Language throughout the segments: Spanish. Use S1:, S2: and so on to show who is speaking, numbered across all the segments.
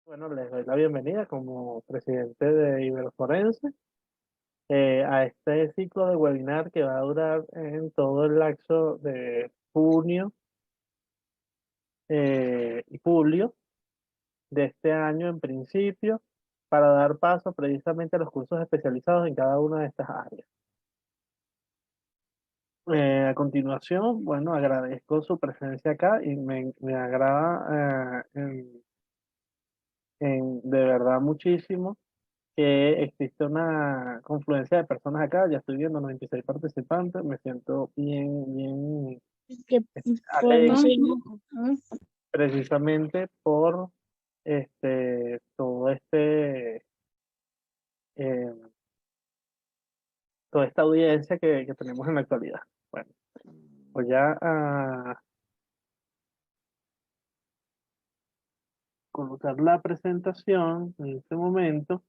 S1: Bueno, les doy la bienvenida como presidente de Iberoforense a este ciclo de webinar que va a durar en todo el lapso de junio y julio de este año en principio, para dar paso precisamente a los cursos especializados en cada una de estas áreas. A continuación, bueno, agradezco su presencia acá y me agrada de verdad muchísimo que existe una confluencia de personas acá. Ya estoy viendo 96 participantes, me siento bien
S2: Que
S1: alegre precisamente por todo eh, toda esta audiencia que tenemos en la actualidad. Bueno, voy a colocar la presentación en este momento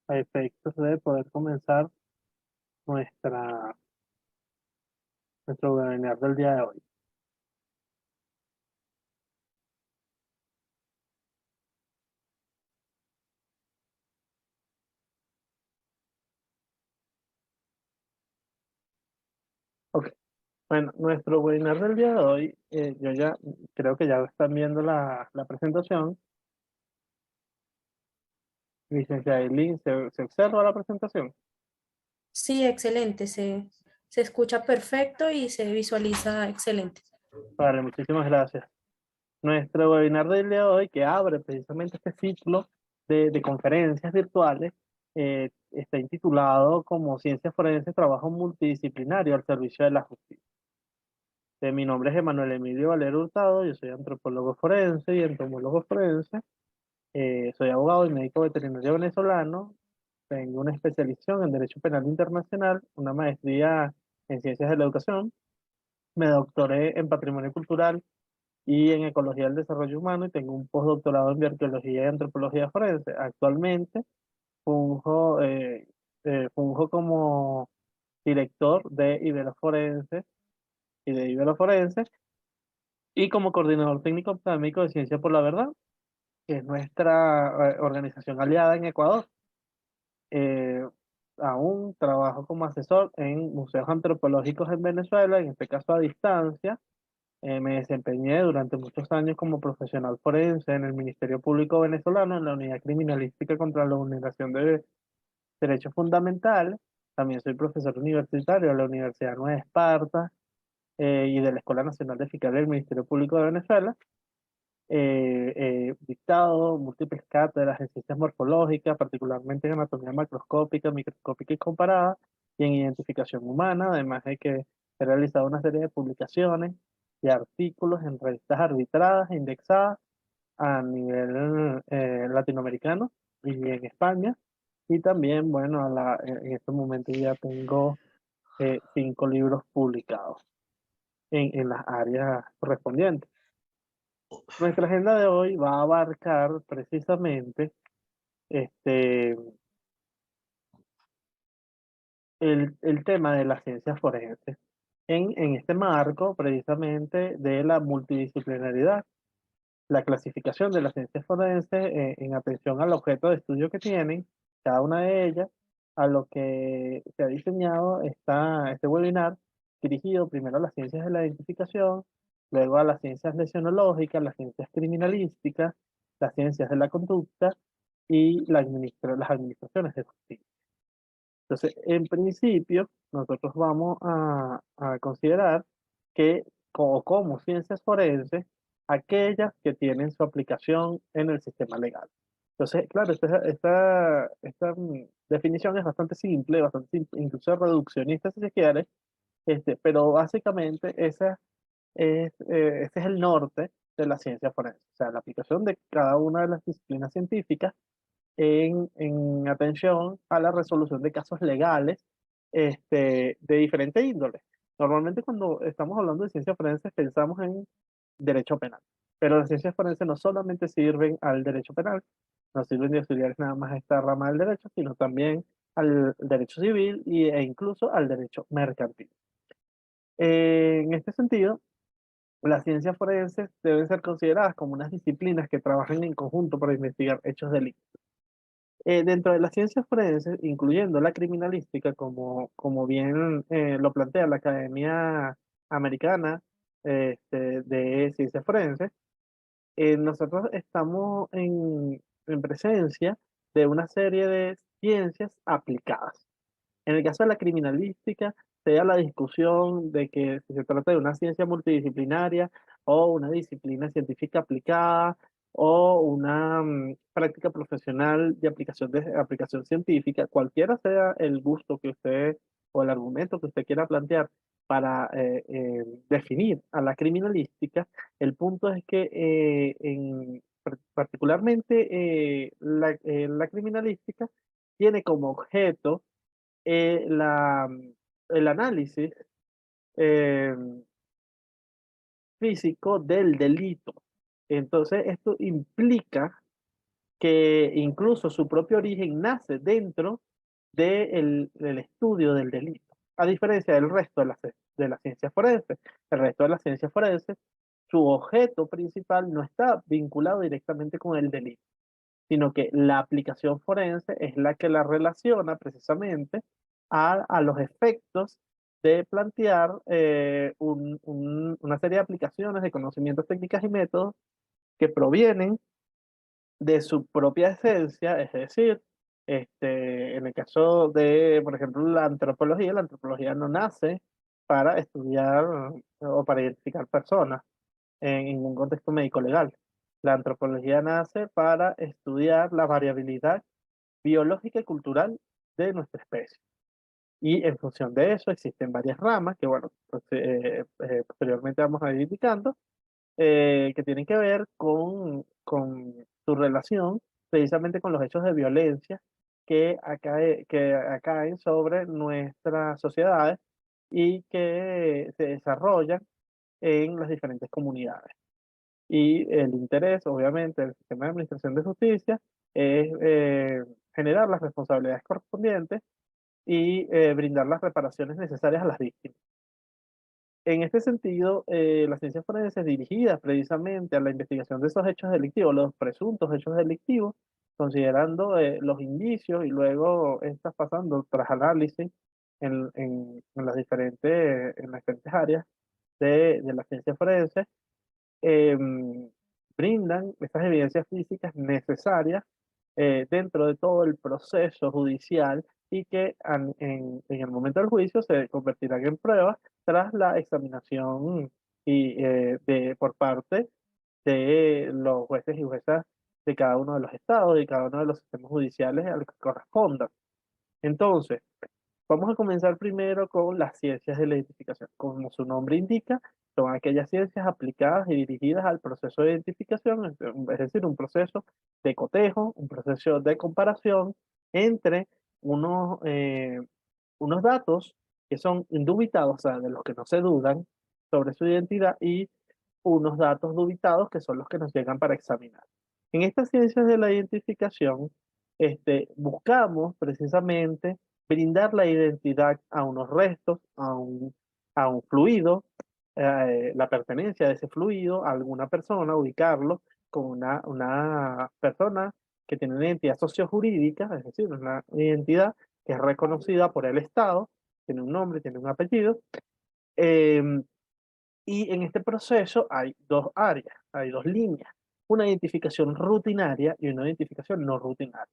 S1: a efectos de poder comenzar nuestra, nuestro webinar del día de hoy. Ok. Bueno, nuestro webinar del día de hoy, yo ya creo que ya están viendo la presentación. Licenciada Eileen, ¿se observa la presentación?
S3: Sí, excelente. Se escucha perfecto y se visualiza excelente.
S1: Vale, muchísimas gracias. Nuestro webinar del día de hoy, que abre precisamente este ciclo de conferencias virtuales, está intitulado como Ciencias Forenses, Trabajo Multidisciplinario al Servicio de la Justicia. Mi nombre es Emanuel Emilio Valero Hurtado, yo soy antropólogo forense y entomólogo forense. Soy abogado y médico veterinario venezolano. Tengo una especialización en Derecho Penal Internacional, una maestría en Ciencias de la Educación. Me doctoré en Patrimonio Cultural y en Ecología del Desarrollo Humano y tengo un postdoctorado en Arqueología y Antropología Forense. Actualmente funjo, funjo como director de Iberoforense y de Iberoforense y como coordinador técnico académico de Ciencia por la Verdad, que es nuestra organización aliada en Ecuador. Eh, Aún trabajo como asesor en museos antropológicos en Venezuela, en este caso a distancia. Me desempeñé durante muchos años como profesional forense en el Ministerio Público Venezolano, en la Unidad Criminalística contra la Vulneración de Derechos Fundamentales. También soy profesor universitario de la Universidad Nueva de Esparta y de la Escuela Nacional de Fiscales del Ministerio Público de Venezuela. Dictado múltiples cátedras en ciencias morfológicas, particularmente en anatomía macroscópica, microscópica y comparada, y en identificación humana, además de que he realizado una serie de publicaciones y artículos en revistas arbitradas e indexadas a nivel latinoamericano y en España. Y también, bueno, en este momento ya tengo 5 libros publicados en las áreas correspondientes. Nuestra agenda de hoy va a abarcar precisamente este, el tema de las ciencias forenses en este marco precisamente de la multidisciplinariedad, la clasificación de las ciencias forenses en atención al objeto de estudio que tienen, cada una de ellas, a lo que se ha diseñado este webinar, dirigido primero a las ciencias de la identificación, luego a las ciencias lesionológicas, las ciencias criminalísticas, las ciencias de la conducta y las administraciones de justicia. Entonces, en principio, nosotros vamos a considerar que como ciencias forenses, aquellas que tienen su aplicación en el sistema legal. Entonces, claro, esta definición es bastante simple, incluso reduccionista si se quiere, pero básicamente ese es el norte de la ciencia forense, o sea, la aplicación de cada una de las disciplinas científicas en atención a la resolución de casos legales de diferente índole. Normalmente cuando estamos hablando de ciencias forenses pensamos en derecho penal, pero las ciencias forenses no solamente sirven al derecho penal, no sirven de auxiliares nada más a esta rama del derecho, sino también al derecho civil e incluso al derecho mercantil. En este sentido, Las ciencias forenses deben ser consideradas como unas disciplinas que trabajan en conjunto para investigar hechos delictivos. Dentro de las ciencias forenses, incluyendo la criminalística, como bien lo plantea la Academia Americana de Ciencias Forenses, nosotros estamos en presencia de una serie de ciencias aplicadas. En el caso de la criminalística, se da la discusión de que si se trata de una ciencia multidisciplinaria o una disciplina científica aplicada o una práctica profesional de aplicación científica, cualquiera sea el gusto que usted o el argumento que usted quiera plantear para definir a la criminalística, el punto es que particularmente la criminalística tiene como objeto eh, la, el análisis eh, físico del delito. Entonces, esto implica que incluso su propio origen nace dentro del estudio del delito, a diferencia del resto de las ciencias forenses. El resto de las ciencias forenses, su objeto principal no está vinculado directamente con el delito, sino que la aplicación forense es la que la relaciona precisamente a los efectos de plantear una serie de aplicaciones de conocimientos, técnicas y métodos que provienen de su propia esencia, es decir, en el caso de, por ejemplo, la antropología no nace para estudiar o para identificar personas en un contexto médico legal. La antropología nace para estudiar la variabilidad biológica y cultural de nuestra especie. Y en función de eso existen varias ramas que, bueno, pues, posteriormente vamos a ir indicando, que tienen que ver con su relación precisamente con los hechos de violencia que acaen sobre nuestras sociedades y que se desarrollan en las diferentes comunidades. Y el interés, obviamente, del sistema de administración de justicia es generar las responsabilidades correspondientes y brindar las reparaciones necesarias a las víctimas. En este sentido, las ciencias forenses dirigidas precisamente a la investigación de esos hechos delictivos, los presuntos hechos delictivos, considerando los indicios y luego estas pasando tras análisis en las diferentes áreas de las ciencias forenses, em, brindan estas evidencias físicas necesarias dentro de todo el proceso judicial y que en el momento del juicio se convertirán en pruebas tras la examinación por parte de los jueces y juezas de cada uno de los estados y cada uno de los sistemas judiciales al que correspondan. Entonces, vamos a comenzar primero con las ciencias de la identificación. Como su nombre indica, son aquellas ciencias aplicadas y dirigidas al proceso de identificación, es decir, un proceso de cotejo, un proceso de comparación entre unos, eh, unos datos que son indubitados, o sea, de los que no se dudan sobre su identidad, y unos datos dubitados que son los que nos llegan para examinar. En estas ciencias de la identificación, buscamos precisamente brindar la identidad a unos restos, a un fluido, la pertenencia de ese fluido a alguna persona, ubicarlo con una persona que tiene una identidad sociojurídica, es decir, una identidad que es reconocida por el Estado, tiene un nombre, tiene un apellido, em, y en este proceso hay dos áreas, hay dos líneas, una identificación rutinaria y una identificación no rutinaria.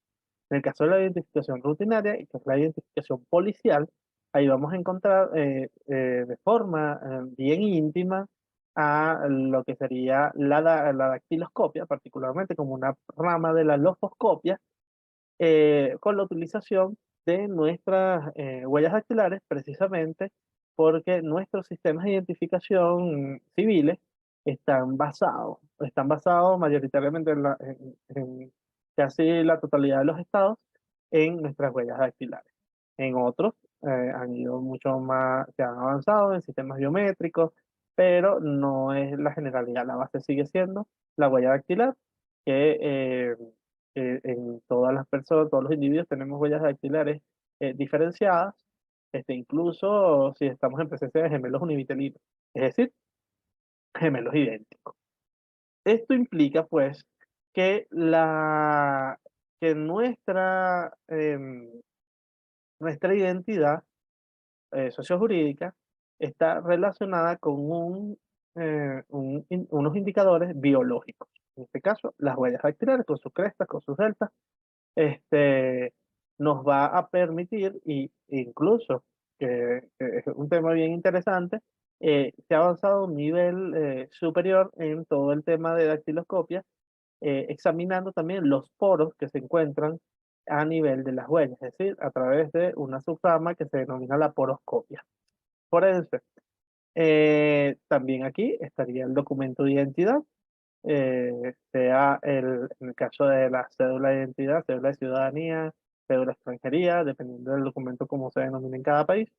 S1: En el caso de la identificación rutinaria, que es la identificación policial, ahí vamos a encontrar de forma bien íntima a lo que sería la dactiloscopia, particularmente como una rama de la lofoscopia, con la utilización de nuestras huellas dactilares, precisamente porque nuestros sistemas de identificación civiles están basados mayoritariamente en casi la totalidad de los estados en nuestras huellas dactilares. En otros han ido mucho más, se han avanzado en sistemas biométricos, pero no es la generalidad. La base sigue siendo la huella dactilar, que en todas las personas, todos los individuos tenemos huellas dactilares diferenciadas, incluso si estamos en presencia de gemelos univitelinos. Es decir, gemelos idénticos. Esto implica, pues, que, que nuestra identidad sociojurídica está relacionada con unos indicadores biológicos. En este caso, las huellas dactilares con sus crestas, con sus deltas, este, nos va a permitir, y incluso, que es un tema bien interesante, se ha avanzado a un nivel superior en todo el tema de dactiloscopia, examinando también los poros que se encuentran a nivel de las huellas, es decir, a través de una subrama que se denomina la poroscopia. Por eso, también aquí estaría el documento de identidad, sea en el caso de la cédula de identidad, cédula de ciudadanía, cédula de extranjería, dependiendo del documento como se denomina en cada país,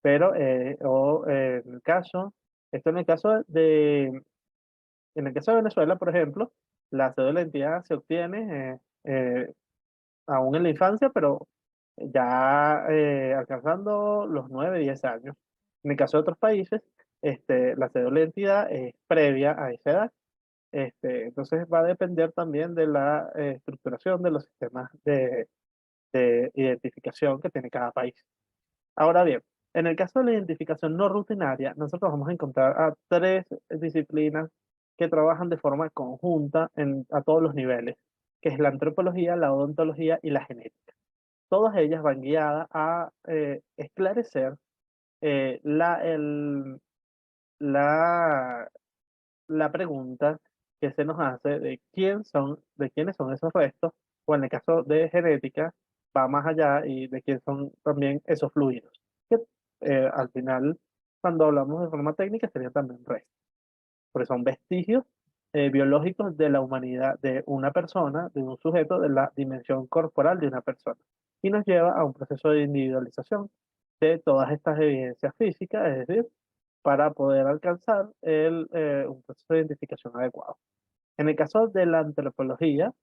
S1: pero, en el caso, esto en el caso de Venezuela, por ejemplo, la cédula de identidad se obtiene aún en la infancia, pero ya alcanzando los 9, 10 años. En el caso de otros países, la cédula de identidad es previa a esa edad. Entonces va a depender también de la estructuración de los sistemas de identificación que tiene cada país. Ahora bien, en el caso de la identificación no rutinaria, nosotros vamos a encontrar a tres disciplinas que trabajan de forma conjunta a todos los niveles, que es la antropología, la odontología y la genética. Todas ellas van guiadas a esclarecer eh, la, el- la, la pregunta que se nos hace de quiénes son esos restos, o en el caso de genética, va más allá y de quiénes son también esos fluidos, que al final, cuando hablamos de forma técnica, serían también restos, porque son vestigios biológicos de la humanidad, de una persona, de un sujeto, de la dimensión corporal de una persona. Y nos lleva a un proceso de individualización de todas estas evidencias físicas, es decir, para poder alcanzar un proceso de identificación adecuado. En el caso de la antropología,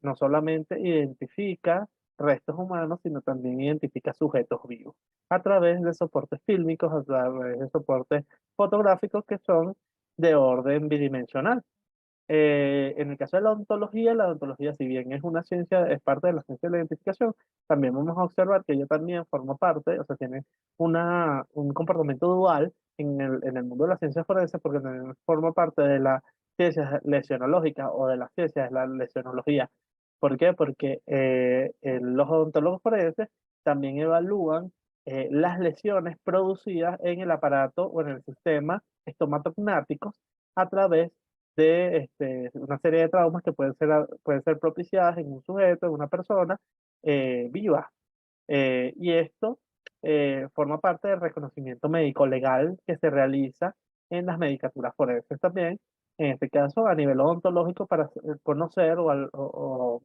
S1: no solamente identifica restos humanos, sino también identifica sujetos vivos a través de soportes fílmicos, a través de soportes fotográficos que son de orden bidimensional. En el caso de la odontología, si bien es una ciencia, es parte de la ciencia de la identificación, también vamos a observar que ella también forma parte, o sea, tiene un comportamiento dual en el mundo de la ciencia forense, porque también forma parte de las ciencias lesionológicas o de las ciencias de la lesionología. ¿Por qué? Porque los odontólogos forenses también evalúan las lesiones producidas en el aparato o en el sistema estomatognáticos a través de una serie de traumas que pueden ser propiciadas en un sujeto, en una persona viva. Y esto forma parte del reconocimiento médico legal que se realiza en las medicaturas forenses también, en este caso a nivel odontológico para conocer o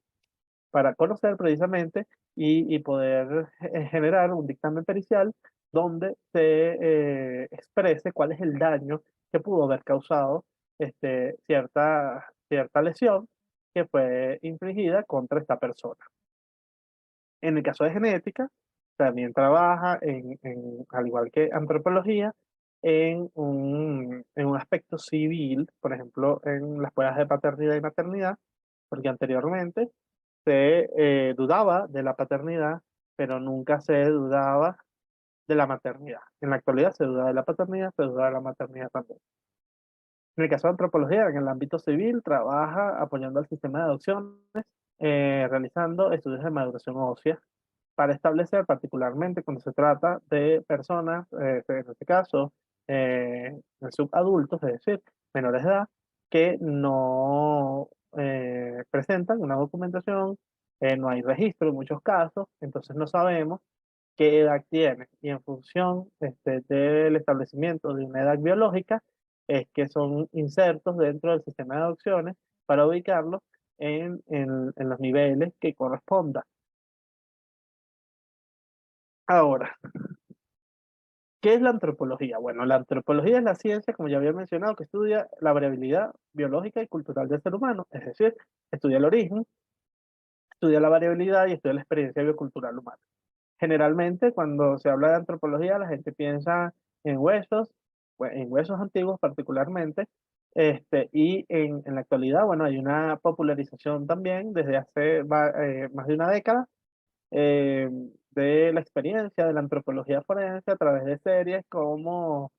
S1: para conocer precisamente y poder generar un dictamen pericial donde se exprese cuál es el daño que pudo haber causado cierta lesión que fue infligida contra esta persona. En el caso de genética, también trabaja, al igual que antropología, en un aspecto civil, por ejemplo, en las pruebas de paternidad y maternidad, porque anteriormente se dudaba de la paternidad, pero nunca se dudaba de la maternidad. En la actualidad se duda de la paternidad, se duda de la maternidad también. En el caso de antropología, en el ámbito civil, trabaja apoyando al sistema de adopciones, realizando estudios de maduración ósea para establecer particularmente cuando se trata de personas, en este caso, subadultos, es decir, menores de edad, que no presentan una documentación, no hay registro en muchos casos, entonces no sabemos qué edad tienen. Y en función del establecimiento de una edad biológica, es que son insertos dentro del sistema de adopciones para ubicarlos en los niveles que correspondan. Ahora, ¿qué es la antropología? Bueno, la antropología es la ciencia, como ya había mencionado, que estudia la variabilidad biológica y cultural del ser humano, es decir, estudia el origen, estudia la variabilidad y estudia la experiencia biocultural humana. Generalmente, cuando se habla de antropología, la gente piensa en huesos, en huesos antiguos particularmente, y en la actualidad, bueno, hay una popularización también desde hace más de una década eh, de la experiencia de la antropología forense a través de series como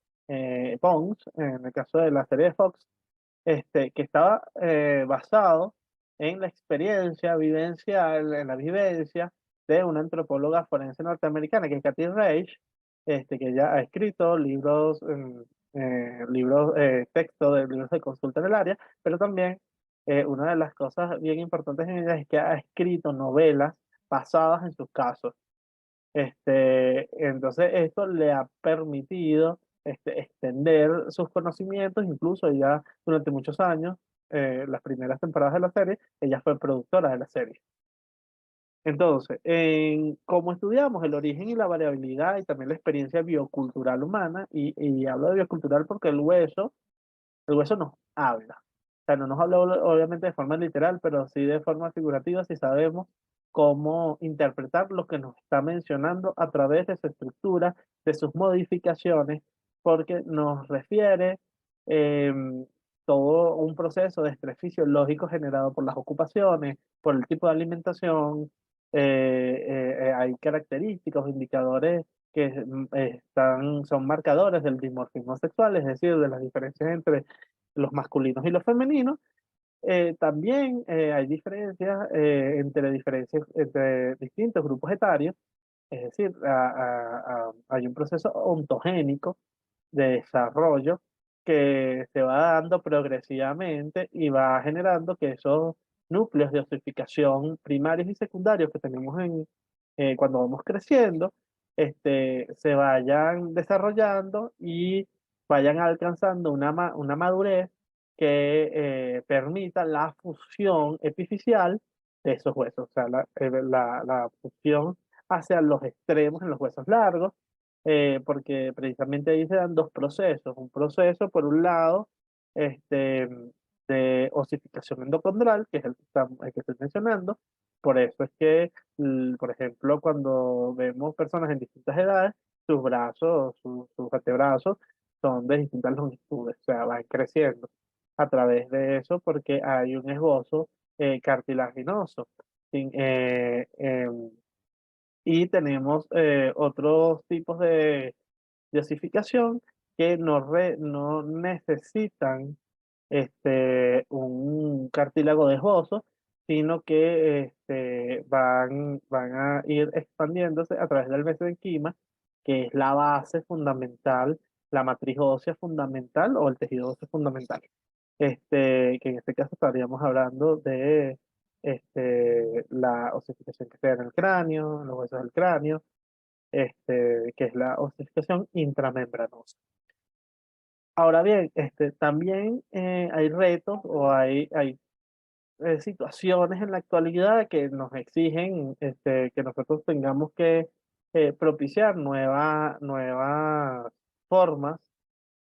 S1: Bones, en el caso de la serie de Fox, que estaba basado en la experiencia vivencial, en la vivencia de una antropóloga forense norteamericana, que es Kathy Reich, que ella ha escrito libros, texto de libros de consulta en el área, pero también una de las cosas bien importantes en ella es que ha escrito novelas basadas en sus casos. Entonces, esto le ha permitido extender sus conocimientos, incluso ya durante muchos años, las primeras temporadas de la serie, ella fue productora de la serie. Entonces, como estudiamos el origen y la variabilidad y también la experiencia biocultural humana, y hablo de biocultural porque el hueso nos habla. O sea, no nos habla obviamente de forma literal, pero sí de forma figurativa si sabemos cómo interpretar lo que nos está mencionando a través de su estructura, de sus modificaciones, porque nos refiere todo un proceso de estrés fisiológico generado por las ocupaciones, por el tipo de alimentación. Hay características o indicadores que son marcadores del dimorfismo sexual, es decir, de las diferencias entre los masculinos y los femeninos. También hay diferencias entre distintos grupos etarios, es decir, hay un proceso ontogénico de desarrollo que se va dando progresivamente y va generando que esos núcleos de osificación primarios y secundarios que tenemos cuando vamos creciendo, se vayan desarrollando y vayan alcanzando una madurez que permita la fusión epifisial de esos huesos, o sea, la fusión hacia los extremos en los huesos largos, porque precisamente ahí se dan dos procesos. Un proceso, por un lado, este, de osificación endocondral, que es el que estoy mencionando. Por eso es que, por ejemplo, cuando vemos personas en distintas edades, sus brazos, sus antebrazos son de distintas longitudes, o sea, van creciendo a través de eso porque hay un esbozo cartilaginoso. Y tenemos otros tipos de osificación que no necesitan un cartílago desboso, sino que van a ir expandiéndose a través del mesenquima, que es la base fundamental, la matriz ósea fundamental o el tejido óseo fundamental. Que en este caso estaríamos hablando de la osificación que se da en el cráneo, en los huesos del cráneo, que es la osificación intramembranosa. Ahora bien, también hay retos o hay situaciones en la actualidad que nos exigen que nosotros tengamos que propiciar nuevas formas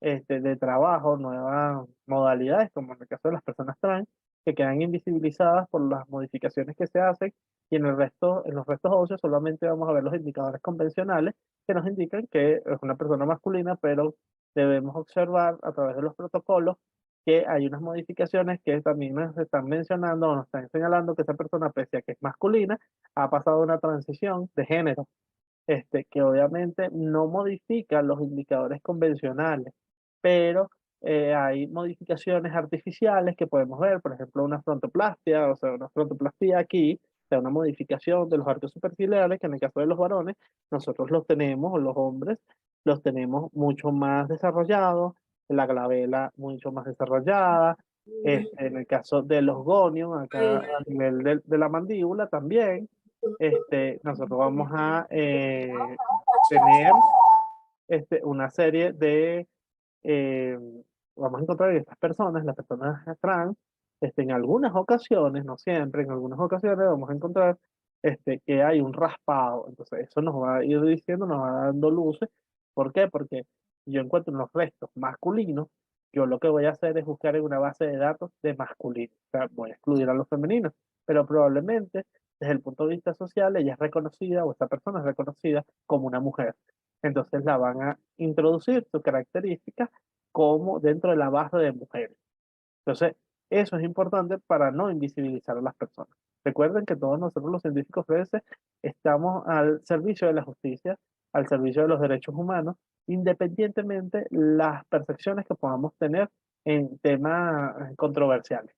S1: de trabajo, nuevas modalidades, como en el caso de las personas trans, que quedan invisibilizadas por las modificaciones que se hacen, y en los restos óseos solamente vamos a ver los indicadores convencionales que nos indican que es una persona masculina, pero debemos observar a través de los protocolos que hay unas modificaciones que también nos están mencionando o nos están señalando que esa persona, pese a que es masculina, ha pasado una transición de género, que obviamente no modifica los indicadores convencionales, pero hay modificaciones artificiales que podemos ver, por ejemplo, una frontoplastia, o sea, una frontoplastia aquí, o sea, una modificación de los arcos superciliares, que en el caso de los varones, nosotros los tenemos, o los hombres, los tenemos mucho más desarrollados, la glabela mucho más desarrollada, en el caso de los gonios, acá a nivel de la mandíbula también, nosotros vamos a tener una serie eh, vamos a encontrar que estas personas, las personas trans, en algunas ocasiones, no siempre, en algunas ocasiones vamos a encontrar que hay un raspado. Entonces, eso nos va a ir diciendo, nos va dando luces. ¿Por qué? Porque yo encuentro en los restos masculinos, yo lo que voy a hacer es buscar en una base de datos de masculinos. O sea, voy a excluir a los femeninos, pero probablemente desde el punto de vista social ella es reconocida o esta persona es reconocida como una mujer. entonces la van a introducir sus características como dentro de la base de mujeres. Entonces, eso es importante para no invisibilizar a las personas. Recuerden que todos nosotros los científicos forenses estamos al servicio de la justicia, al servicio de los derechos humanos, independientemente las percepciones que podamos tener en temas controversiales.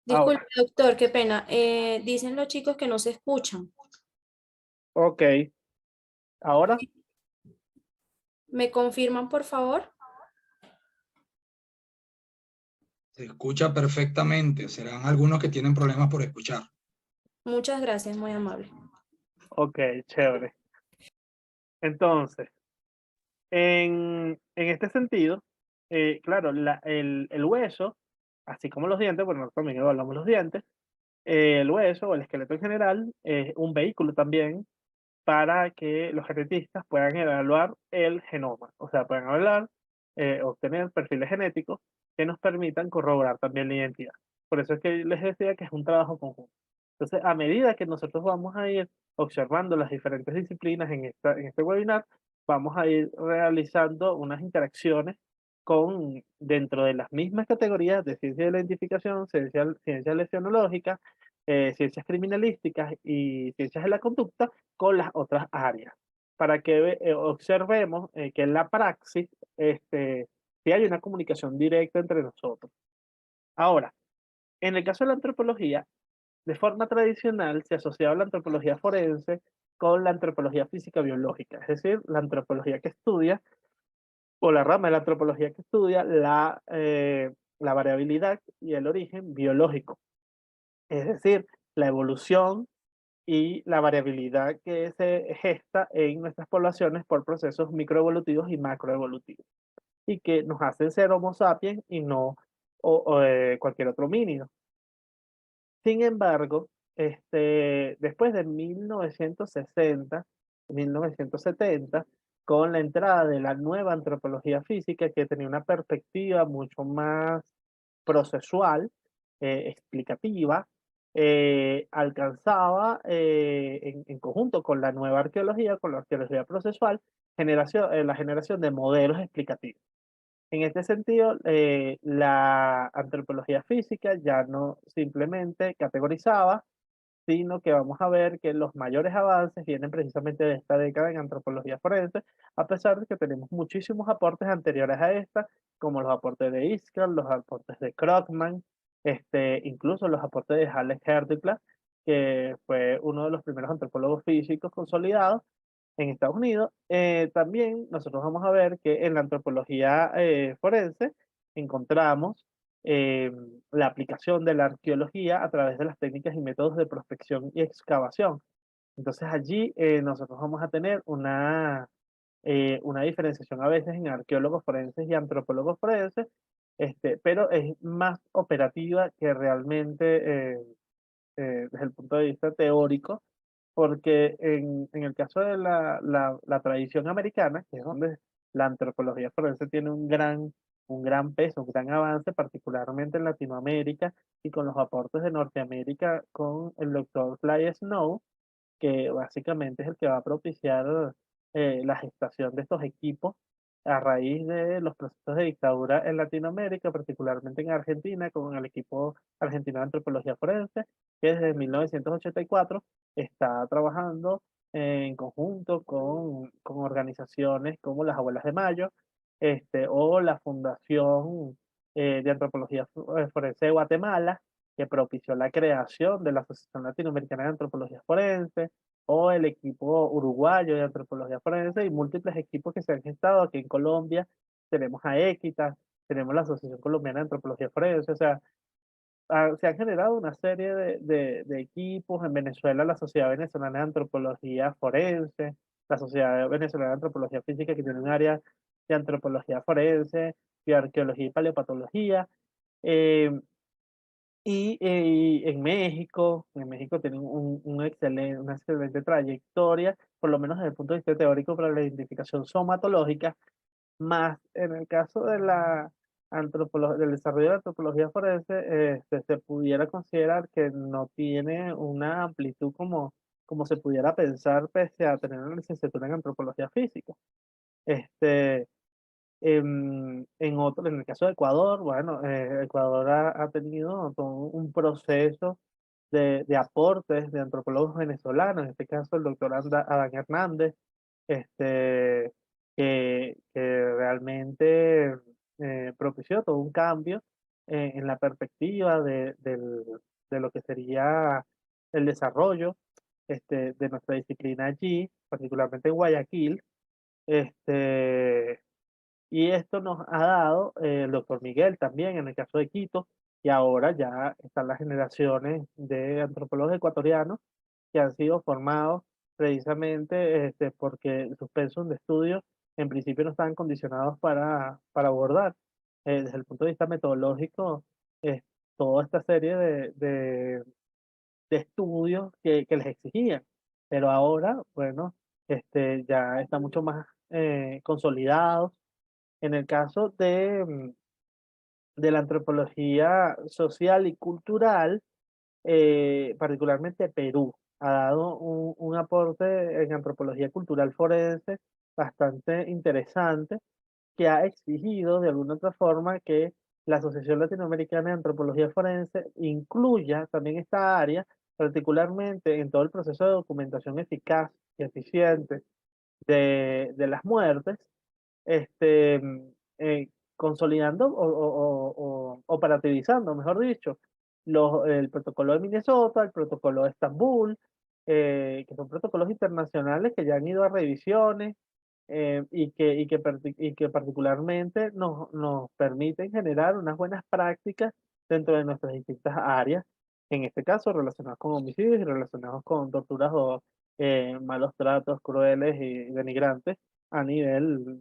S3: Disculpe,
S1: Ahora,
S3: doctor, qué pena. Dicen los chicos que no se escuchan.
S1: ok, ahora,
S3: ¿Me confirman, por favor?
S2: Se escucha perfectamente. Serán algunos que tienen problemas por escuchar.
S3: Muchas gracias, muy amable.
S1: ok, chévere. Entonces, en este sentido, claro, el hueso, así como los dientes, bueno, nosotros también evaluamos los dientes, el hueso o el esqueleto en general es un vehículo también para que los genetistas puedan evaluar el genoma, o sea, puedan hablar, obtener perfiles genéticos que nos permitan corroborar también la identidad. Por eso es que les decía que es un trabajo conjunto. Entonces, a medida que nosotros vamos a ir observando las diferentes disciplinas en este webinar, vamos a ir realizando unas interacciones dentro de las mismas categorías de ciencia de la identificación, ciencia lesionológica, ciencias criminalísticas y ciencias de la conducta, con las otras áreas, para que observemos que en la praxis sí hay una comunicación directa entre nosotros. Ahora, en el caso de la antropología, de forma tradicional se asociaba la antropología forense con la antropología física biológica, es decir, la antropología que estudia, o la rama de la antropología que estudia la variabilidad y el origen biológico, es decir, la evolución y la variabilidad que se gesta en nuestras poblaciones por procesos microevolutivos y macroevolutivos, y que nos hacen ser Homo sapiens y no cualquier otro homínido. Sin embargo, después de 1960, 1970, con la entrada de la nueva antropología física, que tenía una perspectiva mucho más procesual, explicativa, alcanzaba, en conjunto con la nueva arqueología, con la arqueología procesual, la generación de modelos explicativos. En este sentido, la antropología física ya no simplemente categorizaba, sino que vamos a ver que los mayores avances vienen precisamente de esta década en antropología forense, a pesar de que tenemos muchísimos aportes anteriores a esta, como los aportes de Iskra, los aportes de Krugman, incluso los aportes de Halle Herdukla, que fue uno de los primeros antropólogos físicos consolidados en Estados Unidos. También nosotros vamos a ver que en la antropología forense encontramos eh, la aplicación de la arqueología a través de las técnicas y métodos de prospección y excavación. Entonces allí nosotros vamos a tener una diferenciación a veces en arqueólogos forenses y antropólogos forenses, pero es más operativa que realmente desde el punto de vista teórico, porque en el caso de la tradición americana, que es donde la antropología forense tiene un gran peso, un gran avance, particularmente en Latinoamérica y con los aportes de Norteamérica con el doctor Fly Snow, que básicamente es el que va a propiciar la gestación de estos equipos a raíz de los procesos de dictadura en Latinoamérica, particularmente en Argentina, con el equipo argentino de antropología forense, que desde 1984 está trabajando en conjunto con organizaciones como las Abuelas de Mayo, o la Fundación de Antropología Forense de Guatemala, que propició la creación de la Asociación Latinoamericana de Antropología Forense, o el equipo uruguayo de antropología forense y múltiples equipos que se han gestado aquí en Colombia. Tenemos a Equitas, tenemos la Asociación Colombiana de Antropología Forense, o sea, se han generado una serie de equipos. En Venezuela, la Sociedad Venezolana de Antropología Forense, la Sociedad Venezolana de Antropología Física, que tiene un área de antropología forense, bioarqueología y paleopatología. eh, y en México tienen una excelente trayectoria, por lo menos desde el punto de vista teórico, para la identificación somatológica, más en el caso de del desarrollo de la antropología forense, se pudiera considerar que no tiene una amplitud como como se pudiera pensar pese a tener una licenciatura en antropología física. Este, en el caso de Ecuador, bueno, Ecuador ha tenido todo un proceso de aportes de antropólogos venezolanos, en este caso el doctor Adán Hernández, este, que realmente propició todo un cambio en la perspectiva de lo que sería el desarrollo de nuestra disciplina allí, particularmente en Guayaquil. Este, y esto nos ha dado el doctor Miguel también en el caso de Quito, y ahora ya están las generaciones de antropólogos ecuatorianos que han sido formados precisamente porque sus pensos de estudio en principio no estaban condicionados para abordar desde el punto de vista metodológico eh, toda esta serie de estudios que les exigían. Pero ahora, bueno, ya está mucho más consolidados. En el caso de la antropología social y cultural, particularmente Perú, ha dado un aporte en antropología cultural forense bastante interesante, que ha exigido de alguna otra forma que la Asociación Latinoamericana de Antropología Forense incluya también esta área, particularmente en todo el proceso de documentación eficaz y eficiente de las muertes, este, eh, consolidando o operativizando, mejor dicho, el protocolo de Minnesota, el protocolo de Estambul, que son protocolos internacionales que ya han ido a revisiones y que particularmente nos permiten generar unas buenas prácticas dentro de nuestras distintas áreas, en este caso relacionados con homicidios y relacionados con torturas o malos tratos crueles y denigrantes a nivel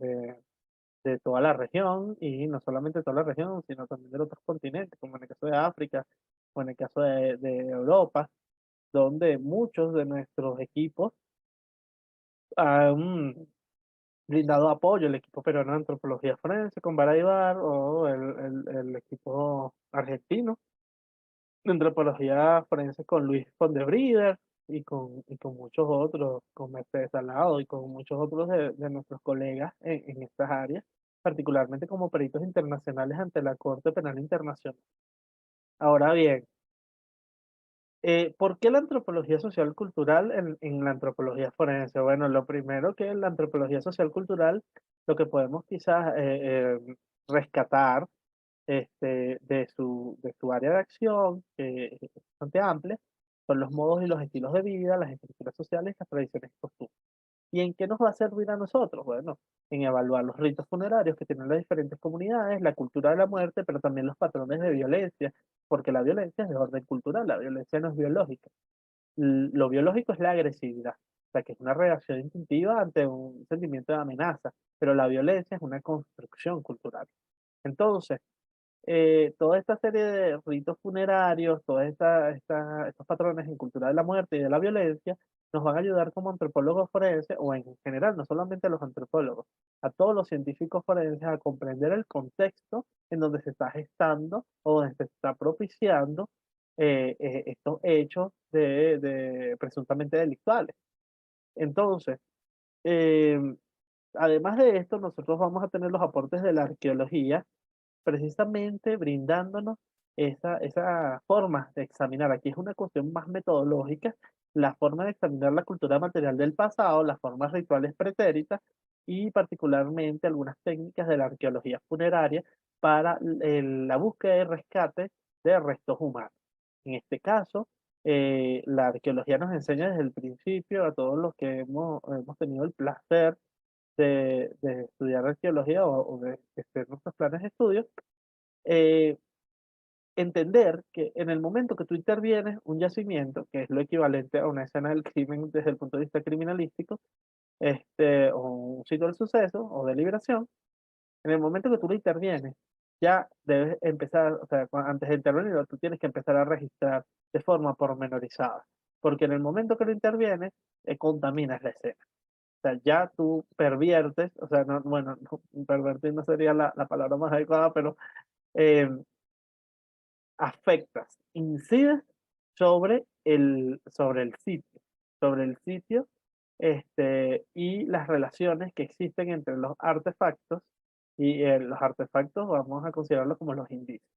S1: de toda la región, y no solamente de toda la región, sino también de otros continentes, como en el caso de África o en el caso de Europa, donde muchos de nuestros equipos han brindado apoyo, el equipo peruano de antropología forense con Baraybar o el equipo argentino de antropología forense con Luis Fondebrider y con muchos otros, con Mercedes Salado y con muchos otros de nuestros colegas en estas áreas, particularmente como peritos internacionales ante la Corte Penal Internacional. Ahora bien, ¿por qué la antropología social cultural en la antropología forense? Bueno, lo primero que en la antropología social cultural, lo que podemos quizás rescatar de su área de acción, que es bastante amplia, son los modos y los estilos de vida, las estructuras sociales, las tradiciones y costumbres. ¿Y en qué nos va a servir a nosotros? Bueno, en evaluar los ritos funerarios que tienen las diferentes comunidades, la cultura de la muerte, pero también los patrones de violencia, porque la violencia es de orden cultural, la violencia no es biológica. Lo biológico es la agresividad, o sea, que es una reacción instintiva ante un sentimiento de amenaza, pero la violencia es una construcción cultural. Entonces, toda esta serie de ritos funerarios, estos patrones en cultura de la muerte y de la violencia, nos van a ayudar como antropólogos forenses, o en general, no solamente a los antropólogos, a todos los científicos forenses a comprender el contexto en donde se está gestando o donde se está propiciando estos hechos de presuntamente delictuales. Entonces, em, además de esto, nosotros vamos a tener los aportes de la arqueología, precisamente brindándonos esa forma de examinar. Aquí es una cuestión más metodológica, la forma de examinar la cultura material del pasado, las formas rituales pretéritas y particularmente algunas técnicas de la arqueología funeraria para la búsqueda y rescate de restos humanos. En este caso, la arqueología nos enseña desde el principio a todos los que hemos tenido el placer de estudiar arqueología o de hacer nuestros planes de estudio, eh, entender que en el momento que tú intervienes un yacimiento, que es lo equivalente a una escena del crimen desde el punto de vista criminalístico, o un sitio del suceso o de liberación, en el momento que tú lo intervienes, ya debes empezar, o sea, antes de intervenir, tú tienes que empezar a registrar de forma pormenorizada, porque en el momento que lo intervienes, contaminas la escena. O sea, ya tú perviertes, o sea, no, bueno, pervertir no sería la palabra más adecuada, pero eh, afectas, incides sobre el sitio. sobre el sitio y las relaciones que existen entre los artefactos y los artefactos vamos a considerarlos como los indicios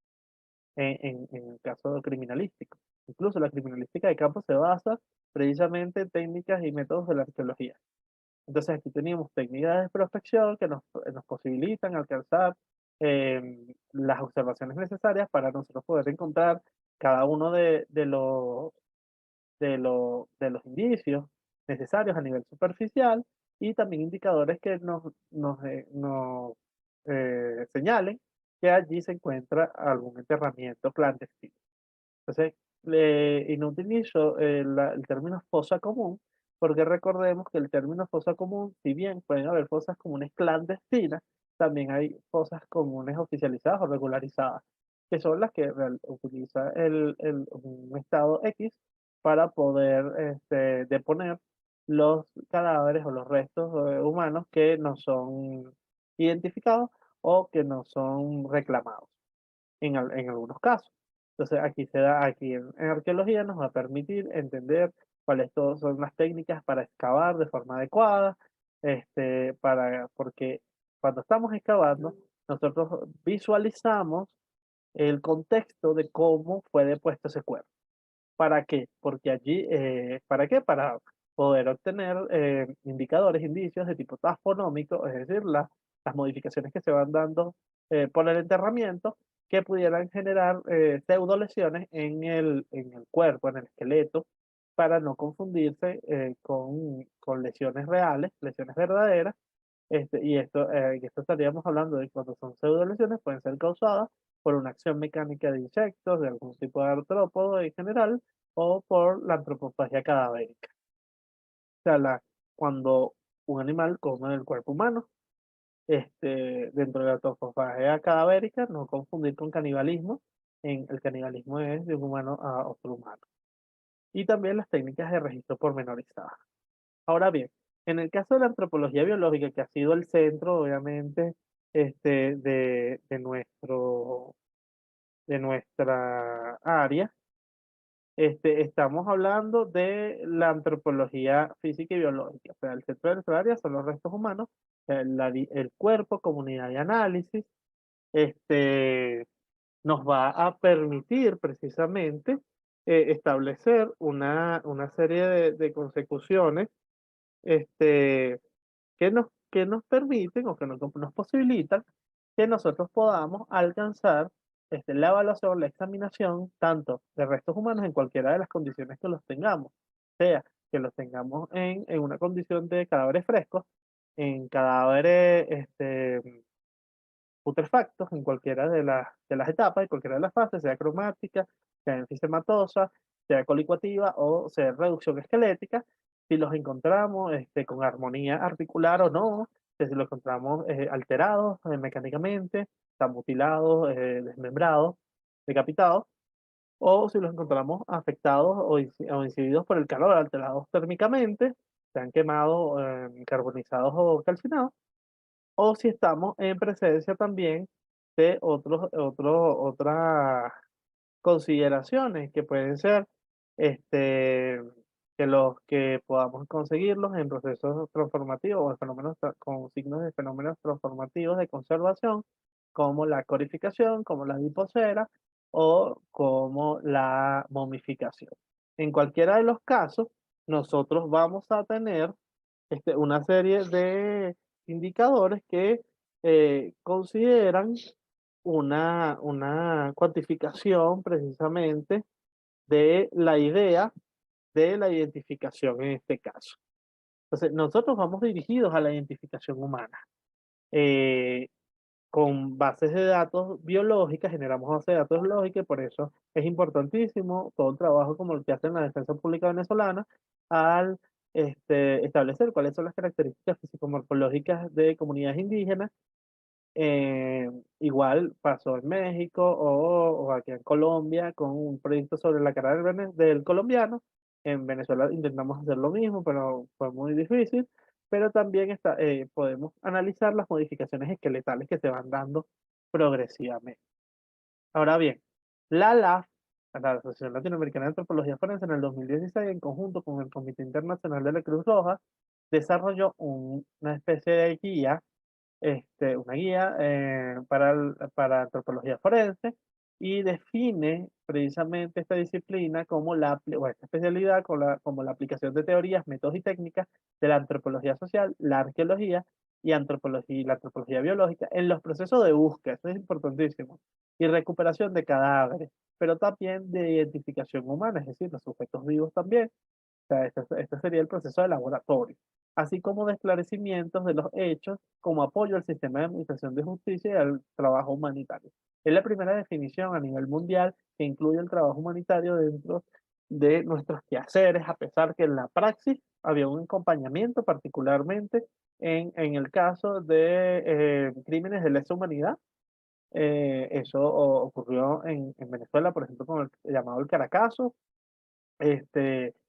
S1: en el caso criminalístico. Incluso la criminalística de campo se basa precisamente en técnicas y métodos de la arqueología. Entonces aquí teníamos técnicas de prospección que nos posibilitan alcanzar las observaciones necesarias para nosotros poder encontrar cada uno de los indicios necesarios a nivel superficial y también indicadores que nos señalen que allí se encuentra algún enterramiento clandestino. Entonces, y no utilizo el término fosa común, porque recordemos que el término fosa común, si bien pueden haber fosas comunes clandestinas, también hay fosas comunes oficializadas o regularizadas, que son las que utiliza un estado X para poder deponer los cadáveres o los restos humanos que no son identificados o que no son reclamados en algunos casos. Entonces aquí en arqueología nos va a permitir entender cuáles son las técnicas para excavar de forma adecuada, porque cuando estamos excavando, nosotros visualizamos el contexto de cómo fue depuesto ese cuerpo. ¿Para qué? Porque allí, ¿para qué? Para poder obtener indicadores, indicios de tipo tafonómico, es decir, las modificaciones que se van dando por el enterramiento que pudieran generar pseudo lesiones en el cuerpo, en el esqueleto, para no confundirse con lesiones reales, lesiones verdaderas. Y esto estaríamos hablando de cuando son pseudo lesiones, pueden ser causadas por una acción mecánica de insectos, de algún tipo de artrópodo en general, o por la antropofagia cadavérica. O sea, cuando un animal come el cuerpo humano, dentro de la antropofagia cadavérica, no confundir con canibalismo. El canibalismo es de un humano a otro humano. Y también las técnicas de registro pormenorizadas. Ahora bien, en el caso de la antropología biológica, que ha sido el centro, obviamente, de nuestra área, estamos hablando de la antropología física y biológica. O sea, el centro de nuestra área son los restos humanos, el cuerpo, comunidad de análisis, este, nos va a permitir precisamente establecer una serie de consecuciones que nos permiten o que nos posibilitan que nosotros podamos alcanzar la evaluación, la examinación, tanto de restos humanos en cualquiera de las condiciones que los tengamos, sea que los tengamos en una condición de cadáveres frescos, en cadáveres putrefactos, en cualquiera de las etapas, en cualquiera de las fases, sea cromática, sea enfisematosa, sea colicuativa o sea reducción esquelética, si los encontramos con armonía articular o no, que si los encontramos alterados mecánicamente, están mutilados, desmembrados, decapitados, o si los encontramos afectados o incididos por el calor, alterados térmicamente, sean quemados, carbonizados o calcinados, o si estamos en presencia también de otras consideraciones que pueden ser que los que podamos conseguirlos en procesos transformativos o en con signos de fenómenos transformativos de conservación, como la corificación, como la adiposfera o como la momificación. En cualquiera de los casos, nosotros vamos a tener una serie de indicadores que consideran una cuantificación precisamente de la idea de la identificación en este caso. Entonces, nosotros vamos dirigidos a la identificación humana. Eh, con bases de datos biológicas, generamos bases de datos biológicas, por eso es importantísimo todo el trabajo como el que hace la Defensa Pública Venezolana al establecer cuáles son las características físico-morfológicas de comunidades indígenas. Igual pasó en México o aquí en Colombia con un proyecto sobre la cara del colombiano. En Venezuela intentamos hacer lo mismo, pero fue muy difícil. Pero también podemos analizar las modificaciones esqueletales que se van dando progresivamente. Ahora bien, la LAF la Asociación Latinoamericana de Antropología Forense en el 2016, en conjunto con el Comité Internacional de la Cruz Roja, desarrolló una especie de guía, una guía para antropología forense y define precisamente esta disciplina como o esta especialidad como la aplicación de teorías, métodos y técnicas de la antropología social, la arqueología y la antropología biológica en los procesos de búsqueda, eso es importantísimo, y recuperación de cadáveres, pero también de identificación humana, es decir, los sujetos vivos también. O sea, este sería el proceso de laboratorio, así como de esclarecimientos de los hechos como apoyo al sistema de administración de justicia y al trabajo humanitario. Es la primera definición a nivel mundial que incluye el trabajo humanitario dentro de nuestros quehaceres, a pesar que en la praxis había un acompañamiento, particularmente en el caso de crímenes de lesa humanidad. Eso ocurrió en Venezuela, por ejemplo, con el llamado el Caracazo.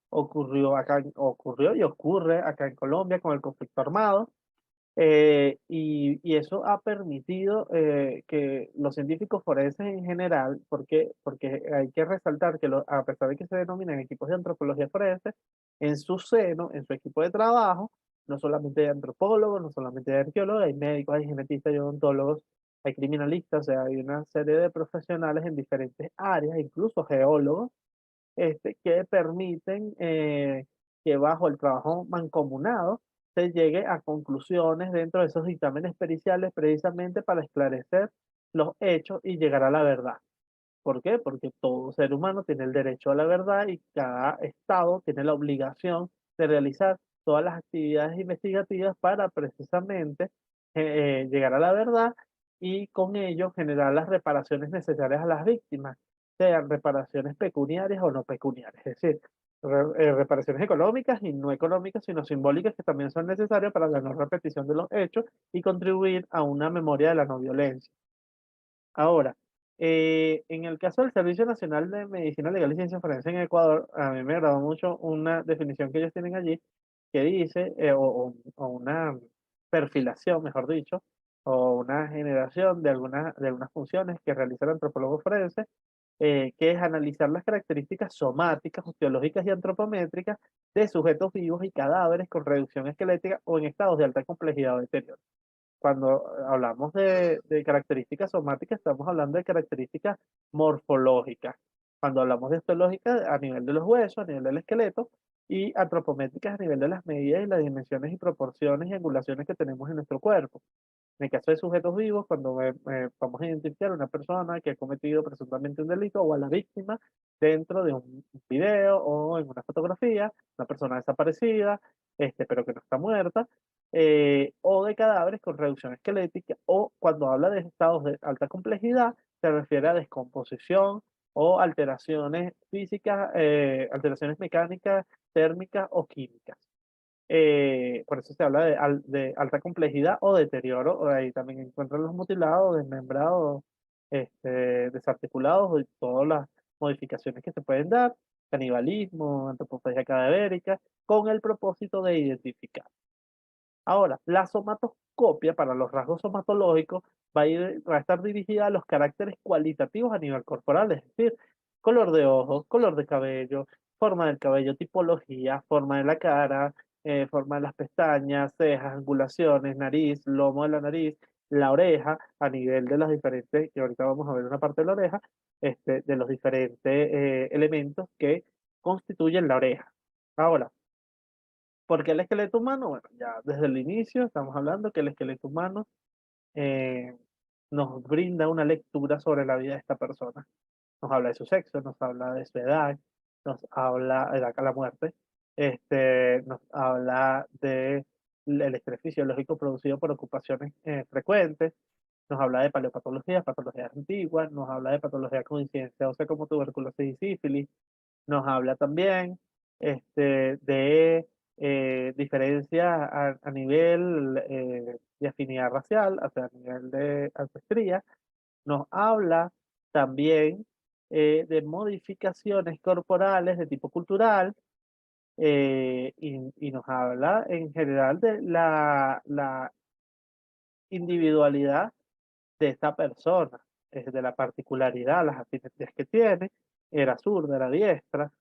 S1: Ocurrió y ocurre acá en Colombia con el conflicto armado. Y eso ha permitido que los científicos forenses en general, porque hay que resaltar que a pesar de que se denominan equipos de antropología forense, en su seno, en su equipo de trabajo, no solamente hay antropólogos, no solamente hay arqueólogos, hay médicos, hay genetistas, hay odontólogos, hay criminalistas, o sea, hay una serie de profesionales en diferentes áreas, incluso geólogos, que permiten que bajo el trabajo mancomunado se llegue a conclusiones dentro de esos dictámenes periciales precisamente para esclarecer los hechos y llegar a la verdad. ¿Por qué? Porque todo ser humano tiene el derecho a la verdad y cada estado tiene la obligación de realizar todas las actividades investigativas para precisamente llegar a la verdad y con ello generar las reparaciones necesarias a las víctimas, sean reparaciones pecuniarias o no pecuniarias, es decir, reparaciones económicas y no económicas, sino simbólicas que también son necesarias para la no repetición de los hechos y contribuir a una memoria de la no violencia. Ahora, en el caso del Servicio Nacional de Medicina Legal y Ciencia Forense en Ecuador, a mí me agradó mucho una definición que ellos tienen allí, que dice, o una perfilación, mejor dicho, o una generación de algunas funciones que realiza el antropólogo forense, que es analizar las características somáticas, osteológicas y antropométricas de sujetos vivos y cadáveres con reducción esquelética o en estados de alta complejidad o deterioro. Cuando hablamos de características somáticas, estamos hablando de características morfológicas. Cuando hablamos de histológicas, a nivel de los huesos, a nivel del esqueleto, y antropométricas a nivel de las medidas y las dimensiones y proporciones y angulaciones que tenemos en nuestro cuerpo. En el caso de sujetos vivos, cuando vamos a identificar a una persona que ha cometido presuntamente un delito o a la víctima dentro de un video o en una fotografía, una persona desaparecida, pero que no está muerta, o de cadáveres con reducción esquelética, o cuando habla de estados de alta complejidad, se refiere a descomposición o alteraciones físicas, alteraciones mecánicas, térmicas o químicas. Por eso se habla de alta complejidad o deterioro. O ahí también encuentran los mutilados, desmembrados, desarticulados y todas las modificaciones que se pueden dar, canibalismo, antropofagia cadavérica, con el propósito de identificar. Ahora, la somatoscopia para los rasgos somatológicos va a estar dirigida a los caracteres cualitativos a nivel corporal, es decir, color de ojos, color de cabello, forma del cabello, tipología, forma de la cara, forma de las pestañas, cejas, angulaciones, nariz, lomo de la nariz, la oreja, a nivel de las diferentes, que ahorita vamos a ver una parte de la oreja, de los diferentes elementos que constituyen la oreja. Ahora, ¿por qué el esqueleto humano? Bueno, ya desde el inicio estamos hablando que el esqueleto humano eh, nos brinda una lectura sobre la vida de esta persona. Nos habla de su sexo, nos habla de su edad, nos habla de la muerte, nos habla de el estrés fisiológico producido por ocupaciones frecuentes, nos habla de paleopatologías, patologías antiguas, nos habla de patologías con incidencia ósea como tuberculosis y sífilis, nos habla también de diferencias a nivel de afinidad racial, o sea, a nivel de ancestría. Nos habla también de modificaciones corporales de tipo cultural y nos habla en general de la individualidad de esta persona, de la particularidad, las asimetrías que tiene era zurda, era diestra.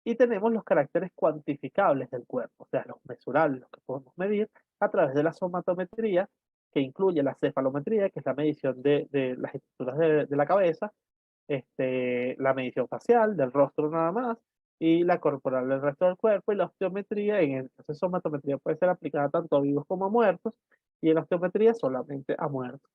S1: Y tenemos los caracteres cuantificables del cuerpo, o sea, los mesurables, los que podemos medir a través de la somatometría, que incluye la cefalometría, que es la medición de las estructuras de la cabeza, la medición facial del rostro nada más, y la corporal del resto del cuerpo, y la osteometría. En el caso de somatometría puede ser aplicada tanto a vivos como a muertos, y en la osteometría solamente a muertos.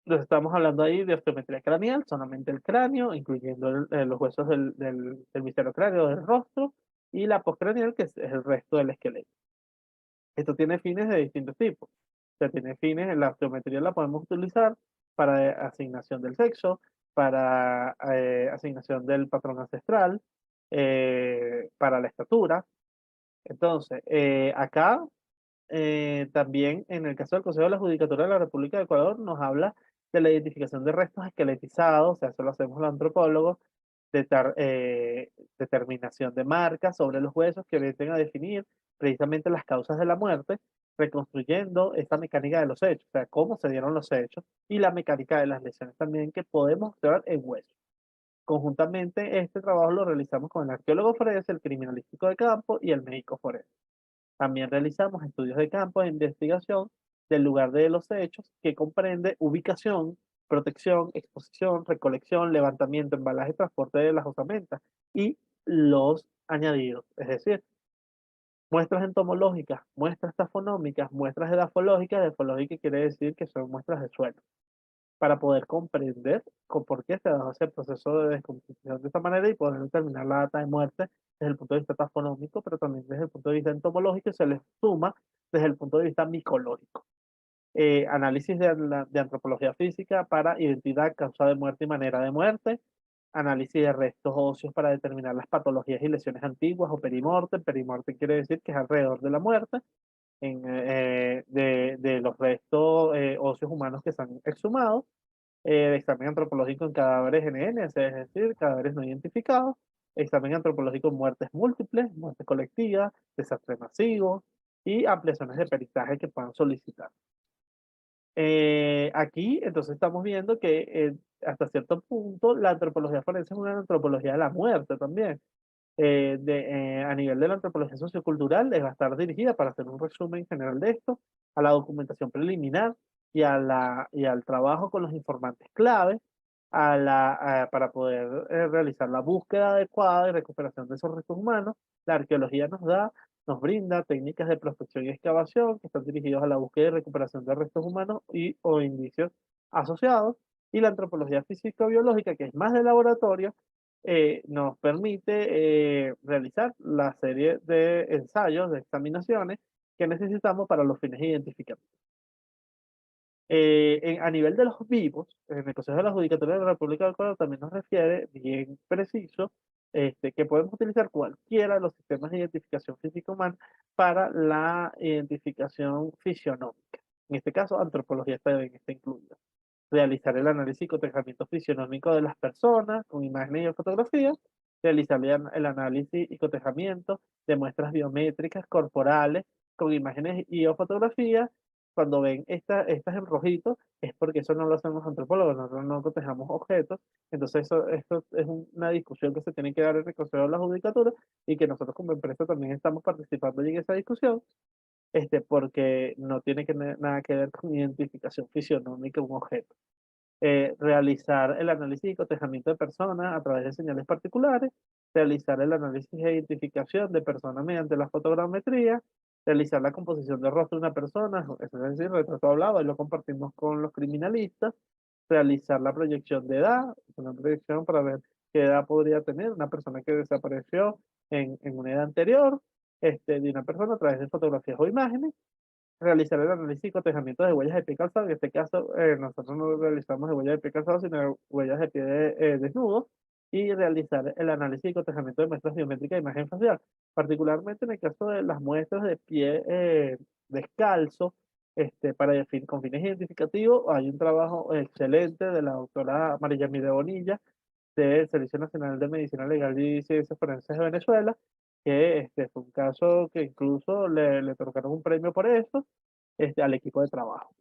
S1: Entonces estamos hablando ahí de osteometría craneal, solamente el cráneo, incluyendo los huesos del viscerocráneo del rostro, y la postcraneal, que es el resto del esqueleto. Esto tiene fines de distintos tipos. O sea, tiene fines, la osteometría la podemos utilizar para asignación del sexo, para asignación del patrón ancestral, para la estatura. Entonces, acá también en el caso del Consejo de la Judicatura de la República de Ecuador nos habla de la identificación de restos esqueletizados, o sea, eso lo hacemos los antropólogos, determinación de marcas sobre los huesos que orienten a definir precisamente las causas de la muerte, reconstruyendo esta mecánica de los hechos, o sea, cómo se dieron los hechos y la mecánica de las lesiones también que podemos observar en huesos. Conjuntamente, este trabajo lo realizamos con el arqueólogo forense, el criminalístico de campo y el médico forense. También realizamos estudios de campo de investigación del lugar de los hechos, que comprende ubicación, protección, exposición, recolección, levantamiento, embalaje, transporte de las osamentas y los añadidos, es decir, muestras entomológicas, muestras tafonómicas, muestras edafológicas. Edafológica quiere decir que son muestras de suelo, para poder comprender por qué se da ese proceso de descomposición de esta manera y poder determinar la data de muerte desde el punto de vista tafonómico, pero también desde el punto de vista entomológico, y se les suma desde el punto de vista micológico. Análisis de antropología física para identidad, causa de muerte y manera de muerte. Análisis de restos óseos para determinar las patologías y lesiones antiguas o perimorte. Perimorte quiere decir que es alrededor de la muerte, de los restos óseos humanos que se han exhumado. Examen antropológico en cadáveres NN, es decir, cadáveres no identificados. Examen antropológico en muertes múltiples, muertes colectivas, desastres masivos y ampliaciones de peritaje que puedan solicitar. Aquí entonces estamos viendo que hasta cierto punto la antropología forense es una antropología de la muerte también. A nivel de la antropología sociocultural, va a estar dirigida, para hacer un resumen general de esto, a la documentación preliminar y al trabajo con los informantes clave, para poder realizar la búsqueda adecuada y recuperación de esos restos humanos. La arqueología nos brinda técnicas de prospección y excavación que están dirigidos a la búsqueda y recuperación de restos humanos o indicios asociados. Y la antropología físico-biológica, que es más de laboratorio, nos permite realizar la serie de ensayos, de examinaciones que necesitamos para los fines identificativos. A nivel de los vivos, en el Consejo de la Judicatura de la República del Ecuador también nos refiere bien preciso que podemos utilizar cualquiera de los sistemas de identificación física humana para la identificación fisionómica. En este caso, antropología está incluida. Realizar el análisis y cotejamiento fisionómico de las personas con imágenes y fotografías, realizar el análisis y cotejamiento de muestras biométricas corporales con imágenes y o fotografías. Cuando ven estas en rojito, es porque eso no lo hacen los antropólogos, nosotros no cotejamos objetos. Entonces esto es una discusión que se tiene que dar en el Consejo de la Judicatura, y que nosotros como empresa también estamos participando en esa discusión, porque no tiene nada que ver con identificación fisionómica de un objeto. Realizar el análisis y cotejamiento de personas a través de señales particulares, realizar el análisis e identificación de personas mediante la fotogrametría, realizar la composición de rostro de una persona, es decir, retrato hablado, y lo compartimos con los criminalistas, realizar la proyección de edad, una proyección para ver qué edad podría tener una persona que desapareció en una edad anterior, de una persona a través de fotografías o imágenes. Realizar el análisis y cotejamiento de huellas de pie calzado. En este caso, nosotros no realizamos de huellas de pie calzado, sino de huellas de pie desnudo. Y realizar el análisis y cotejamiento de muestras biométricas de imagen facial. Particularmente en el caso de las muestras de pie descalzo, con fines identificativos, hay un trabajo excelente de la doctora María Mide Bonilla, del Servicio Nacional de Medicina Legal y Ciencias Forenses de Venezuela, que fue un caso que incluso le otorgaron un premio por eso, al equipo de trabajo.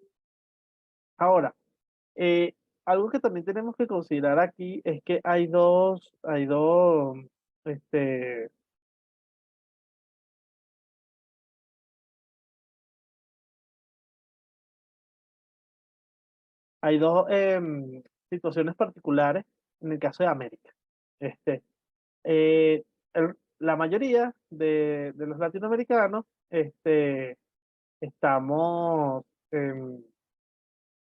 S1: Ahora, eh, algo que también tenemos que considerar aquí es que este, hay dos situaciones particulares en el caso de América. Este, eh, la mayoría de los latinoamericanos estamos, em,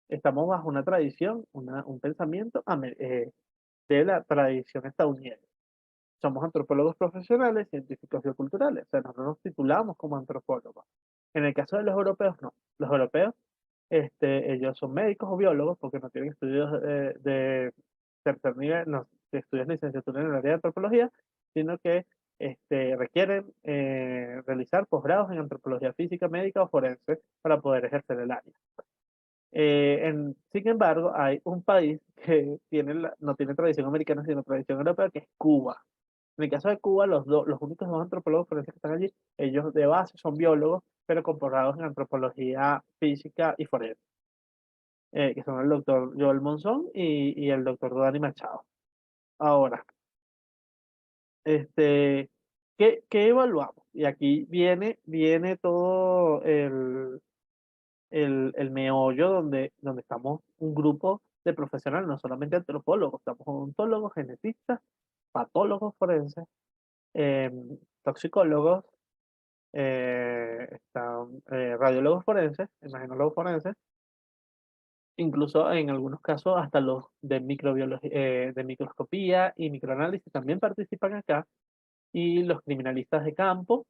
S1: estamos bajo una tradición, un pensamiento de la tradición estadounidense. Somos antropólogos profesionales, científicos bioculturales, o sea, nosotros nos titulamos como antropólogos. En el caso de los europeos, no. Los europeos, ellos son médicos o biólogos porque no tienen estudios de tercer nivel, no, de estudios de licenciatura en el área de antropología, sino que requieren realizar posgrados en antropología física, médica o forense para poder ejercer el área. Sin embargo, hay un país que no tiene tradición americana, sino tradición europea, que es Cuba. En el caso de Cuba, los únicos dos antropólogos forenses que están allí, ellos de base son biólogos, pero con posgrados en antropología física y forense, que son el doctor Joel Monzón y el doctor Dani Machado. Ahora, este, ¿qué evaluamos? Y aquí viene todo el meollo donde estamos un grupo de profesionales, no solamente antropólogos, estamos ontólogos, genetistas, patólogos forenses, toxicólogos, están radiólogos forenses, imagenólogos forenses, incluso en algunos casos hasta los de microbiología, de microscopía y microanálisis también participan acá, y los criminalistas de campo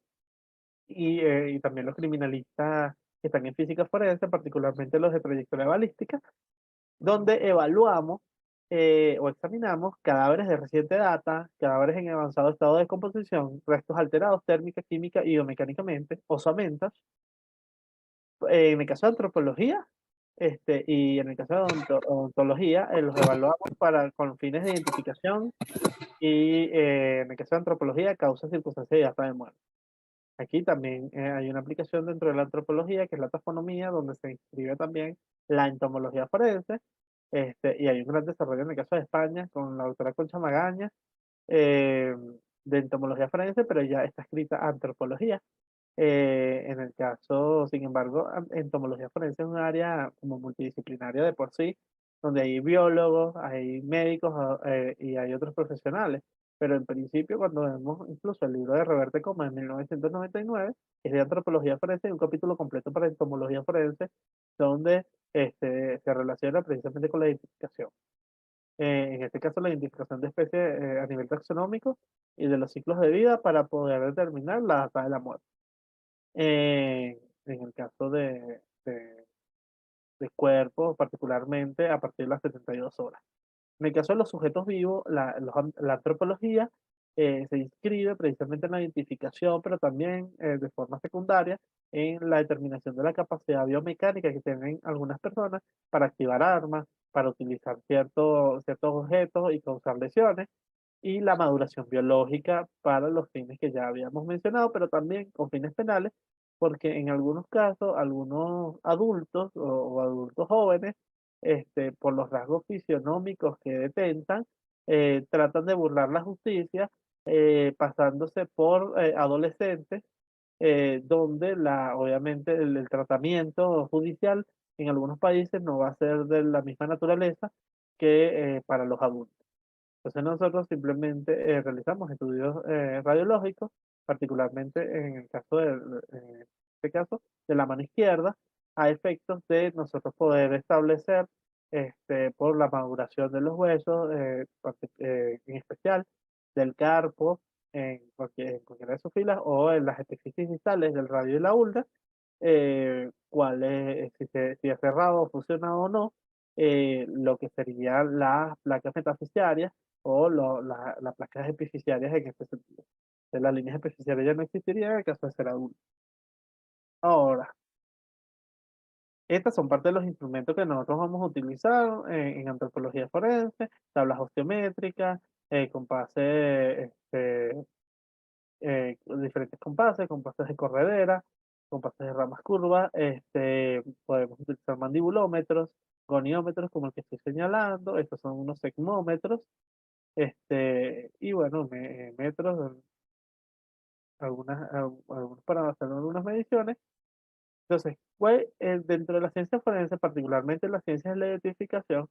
S1: y también los criminalistas que están en física forense, particularmente los de trayectoria balística, donde evaluamos o examinamos cadáveres de reciente data, cadáveres en avanzado estado de descomposición, restos alterados térmica, química y biomecánicamente, osamentas. En el caso de antropología, y en el caso de ontología, los evaluamos con fines de identificación y en el caso de antropología, causas, circunstancias y data de muerte. Aquí también hay una aplicación dentro de la antropología, que es la taxonomía, donde se inscribe también la entomología forense, y hay un gran desarrollo en el caso de España con la doctora Concha Magaña, eh, de entomología forense, pero ya está escrita antropología. En el caso, sin embargo, entomología forense es un área como multidisciplinaria de por sí, donde hay biólogos, hay médicos y hay otros profesionales. Pero en principio, cuando vemos incluso el libro de Reverte Coma en 1999, es de antropología forense y un capítulo completo para entomología forense, donde se relaciona precisamente con la identificación. En este caso, la identificación de especies a nivel taxonómico y de los ciclos de vida para poder determinar la data de la muerte. En el caso de cuerpos, particularmente a partir de las 72 horas. En el caso de los sujetos vivos, la antropología se inscribe precisamente en la identificación, pero también de forma secundaria en la determinación de la capacidad biomecánica que tienen algunas personas para activar armas, para utilizar ciertos objetos y causar lesiones, y la maduración biológica para los fines que ya habíamos mencionado, pero también con fines penales, porque en algunos casos, algunos adultos o adultos jóvenes, por los rasgos fisionómicos que detentan, tratan de burlar la justicia, pasándose por adolescentes, donde obviamente el tratamiento judicial en algunos países no va a ser de la misma naturaleza que para los adultos. Entonces nosotros simplemente realizamos estudios radiológicos, particularmente en el caso en este caso, de la mano izquierda, a efectos de nosotros poder establecer por la maduración de los huesos, en especial del carpo, en cualquiera de sus filas, o en las epífisis distales del radio y la ulna, cuál es, si es cerrado o fusionado o no, lo que serían las placas metafisiarias o las placas epifisiarias en este sentido. De las líneas epifisiarias ya no existirían en el caso de ser adulto. Ahora, estas son parte de los instrumentos que nosotros vamos a utilizar en antropología forense, tablas osteométricas, compases, diferentes compases de corredera, compases de ramas curvas, podemos utilizar mandibulómetros, goniómetros como el que estoy señalando, estos son unos segmómetros, y bueno, metros, algunos para hacer algunas mediciones. Entonces, dentro de la ciencia forense, particularmente en las ciencias de la identificación,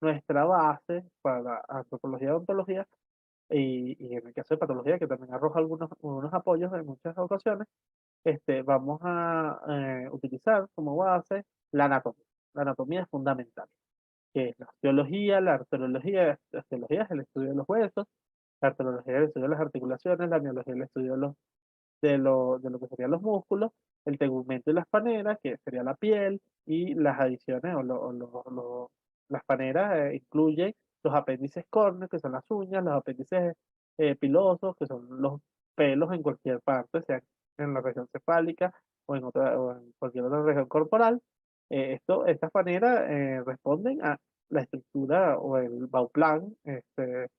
S1: nuestra base para antropología y ontología, y en el caso de patología, que también arroja algunos apoyos en muchas ocasiones, vamos a utilizar como base la anatomía. La anatomía es fundamental, que es la osteología, la arterología. La osteología es el estudio de los huesos, la arterología es el estudio de las articulaciones, la miología es el estudio de lo que serían los músculos, el tegumento y las paneras, que sería la piel, y las adiciones las paneras incluyen los apéndices córneos, que son las uñas, los apéndices pilosos, que son los pelos en cualquier parte, sea en la región cefálica o en cualquier otra región corporal. Estas paneras responden a la estructura o el Bauplan de,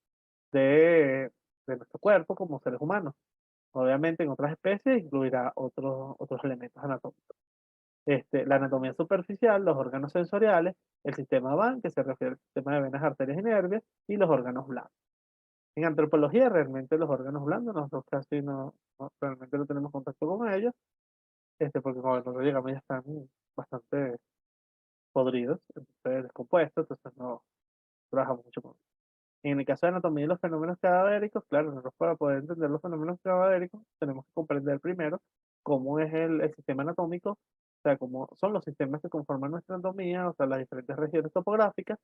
S1: de nuestro cuerpo como seres humanos. Obviamente en otras especies incluirá otros elementos anatómicos. La anatomía superficial, los órganos sensoriales, el sistema VAN, que se refiere al sistema de venas, arterias y nervios, y los órganos blandos. En antropología, realmente los órganos blandos, nosotros casi realmente no tenemos contacto con ellos, porque cuando nosotros llegamos ya están bastante podridos, entonces descompuestos, entonces no trabajamos mucho con ellos. En el caso de anatomía y los fenómenos cadavéricos, claro, nosotros para poder entender los fenómenos cadavéricos tenemos que comprender primero cómo es el sistema anatómico, o sea, cómo son los sistemas que conforman nuestra anatomía, o sea, las diferentes regiones topográficas,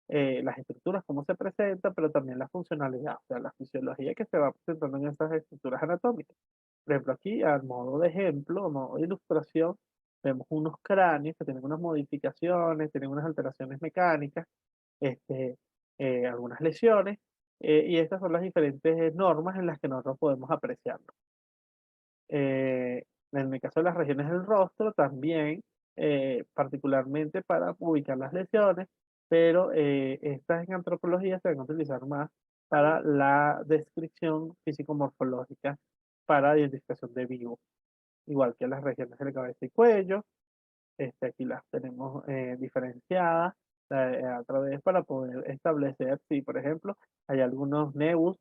S1: las estructuras, cómo se presentan, pero también la funcionalidad, o sea, la fisiología que se va presentando en esas estructuras anatómicas. Por ejemplo, aquí, al modo de ejemplo, modo de ilustración, vemos unos cráneos que tienen unas modificaciones, tienen unas alteraciones mecánicas, este, algunas lesiones, y estas son las diferentes normas en las que nosotros podemos apreciarlo. En el caso de las regiones del rostro, también, particularmente para ubicar las lesiones, pero estas en antropología se van a utilizar más para la descripción físico-morfológica, para identificación de vivo, igual que las regiones de la cabeza y cuello. Aquí las tenemos diferenciadas a través para poder establecer si, por ejemplo, hay algunos nebus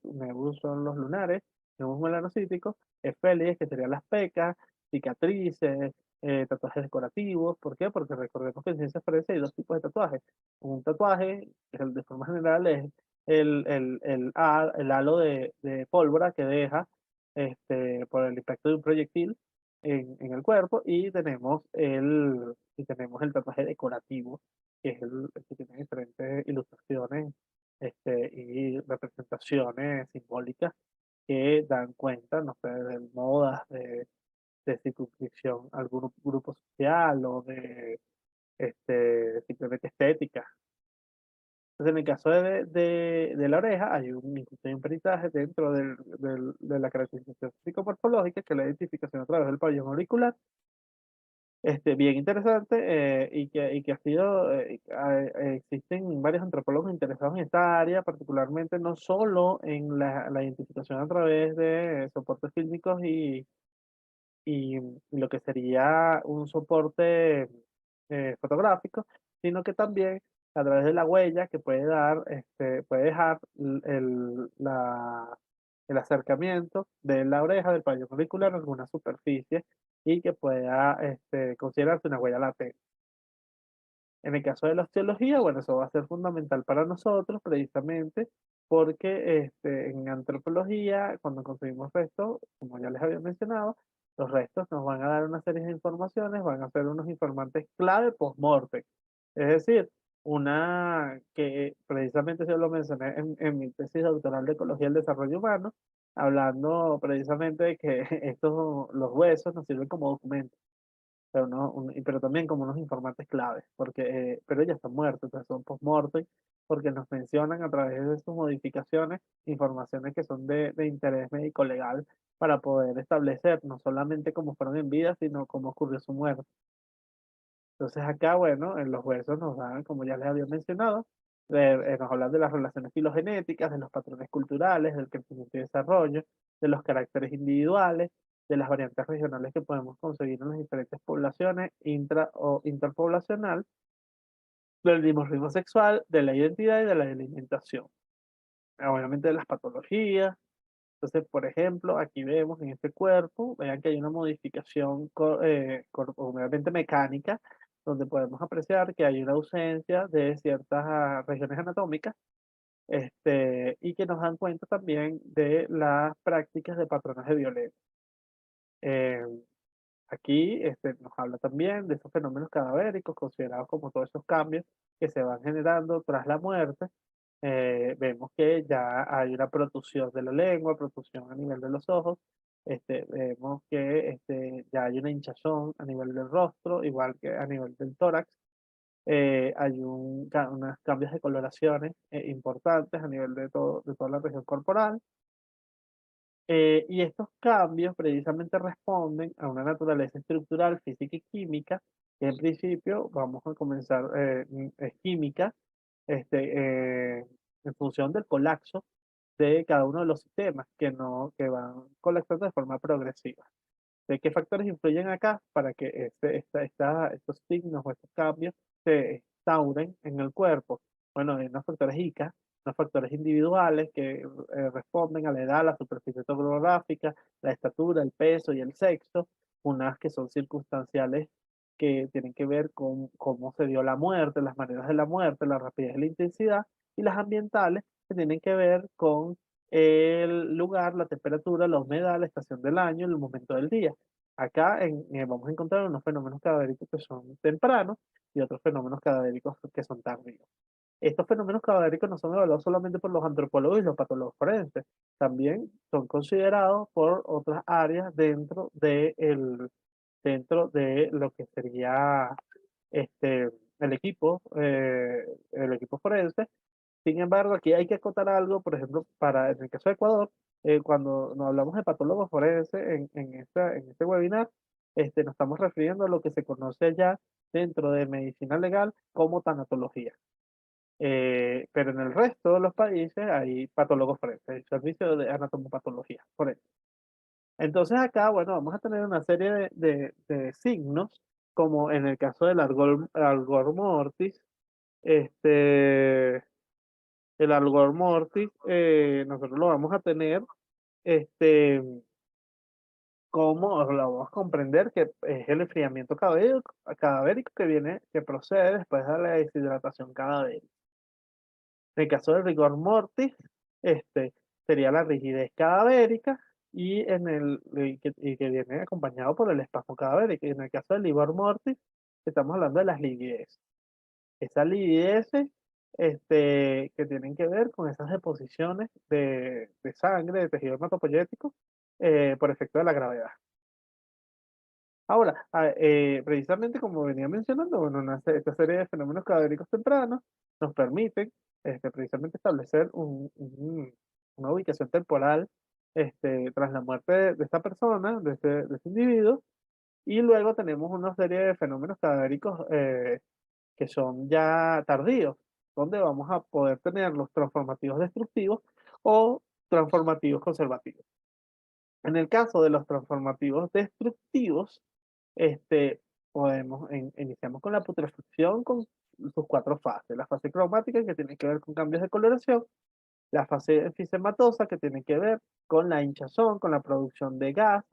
S1: son los lunares, nebus melanocíticos, efélides, que serían las pecas, cicatrices, tatuajes decorativos. ¿Por qué? Porque recordemos que en ciencias forenses hay dos tipos de tatuajes. Un tatuaje, que es de forma general, es el halo de pólvora que deja por el impacto de un proyectil en el cuerpo, y tenemos el tatuaje decorativo, que es el que tiene diferentes ilustraciones y representaciones simbólicas que dan cuenta, no sé, de modas, de circunscripción a algún grupo social o de simplemente estética. Entonces, en el caso de la oreja, incluso hay un peritaje dentro de la caracterización psicomorfológica, que es la identificación a través del pabellón auricular, bien interesante, y que ha sido, existen varios antropólogos interesados en esta área, particularmente no solo en la identificación a través de soportes fílmicos y lo que sería un soporte fotográfico, sino que también a través de la huella que puede dejar el acercamiento de la oreja del pabellón auricular en alguna superficie y que pueda considerarse una huella latente. En el caso de la osteología, bueno, eso va a ser fundamental para nosotros precisamente porque en antropología, cuando conseguimos restos, como ya les había mencionado, los restos nos van a dar una serie de informaciones, van a ser unos informantes clave post-mortem. Es decir, una que precisamente yo lo mencioné en mi tesis doctoral de Ecología del Desarrollo Humano, hablando precisamente de que los huesos nos sirven como documentos, pero también como unos informantes claves, pero ya están muertos, entonces son post-mortem, porque nos mencionan a través de sus modificaciones informaciones que son de interés médico legal para poder establecer no solamente cómo fueron en vida, sino cómo ocurrió su muerte. Entonces acá, bueno, en los huesos nos dan, como ya les había mencionado, nos hablan de las relaciones filogenéticas, de los patrones culturales, del crecimiento y desarrollo, de los caracteres individuales, de las variantes regionales que podemos conseguir en las diferentes poblaciones, intra o interpoblacional, del dimorfismo sexual, de la identidad y de la alimentación. Obviamente de las patologías. Entonces, por ejemplo, aquí vemos en este cuerpo, vean que hay una modificación obviamente mecánica, donde podemos apreciar que hay una ausencia de ciertas regiones anatómicas, y que nos dan cuenta también de las prácticas de patrones de violencia. Eh, Aquí nos habla también de esos fenómenos cadavéricos, considerados como todos esos cambios que se van generando tras la muerte. Vemos que ya hay una protusión de la lengua, protusión a nivel de los ojos. Vemos que ya hay una hinchazón a nivel del rostro, igual que a nivel del tórax. Hay unos cambios de coloraciones importantes a nivel de toda la región corporal. Y estos cambios precisamente responden a una naturaleza estructural, física y química, que en principio vamos a comenzar, es química, en función del colapso de cada uno de los sistemas que van colapsando de forma progresiva. ¿De qué factores influyen acá para que estos signos o estos cambios se instauren en el cuerpo? Bueno, hay unos factores ICA, unos factores individuales que responden a la edad, la superficie topográfica, la estatura, el peso y el sexo, unas que son circunstanciales que tienen que ver con cómo se dio la muerte, las maneras de la muerte, la rapidez y la intensidad, y las ambientales que tienen que ver con el lugar, la temperatura, la humedad, la estación del año, el momento del día. Acá vamos a encontrar unos fenómenos cadavéricos que son tempranos y otros fenómenos cadavéricos que son tardíos. Estos fenómenos cadavéricos no son evaluados solamente por los antropólogos y los patólogos forenses, también son considerados por otras áreas dentro de lo que sería este, el equipo forense. Sin embargo, aquí hay que acotar algo, por ejemplo, en el caso de Ecuador, cuando nos hablamos de patólogos forenses en este webinar, nos estamos refiriendo a lo que se conoce ya dentro de medicina legal como tanatología. Pero en el resto de los países hay patólogos forenses, el servicio de anatomopatología forense. Entonces acá, bueno, vamos a tener una serie de signos, como en el caso del algor mortis, este, el algor mortis, nosotros lo vamos a tener, este, como lo vamos a comprender que es el enfriamiento cadavérico que procede después de la deshidratación cadavérica. En el caso del rigor mortis, sería la rigidez cadavérica y que viene acompañado por el espasmo cadavérico. Y en el caso del livor mortis, estamos hablando de las livideces. Esas livideces que tienen que ver con esas deposiciones de sangre, de tejido hematopoyético, por efecto de la gravedad. Ahora, precisamente como venía mencionando, bueno, esta serie de fenómenos cadavéricos tempranos nos permiten precisamente establecer una ubicación temporal tras la muerte de esta persona, de este individuo, y luego tenemos una serie de fenómenos cadavéricos que son ya tardíos, donde vamos a poder tener los transformativos destructivos o transformativos conservativos. En el caso de los transformativos destructivos, este, iniciamos con la putrefacción con sus 4 fases. La fase cromática, que tiene que ver con cambios de coloración, la fase enfisematosa, que tiene que ver con la hinchazón, con la producción de gas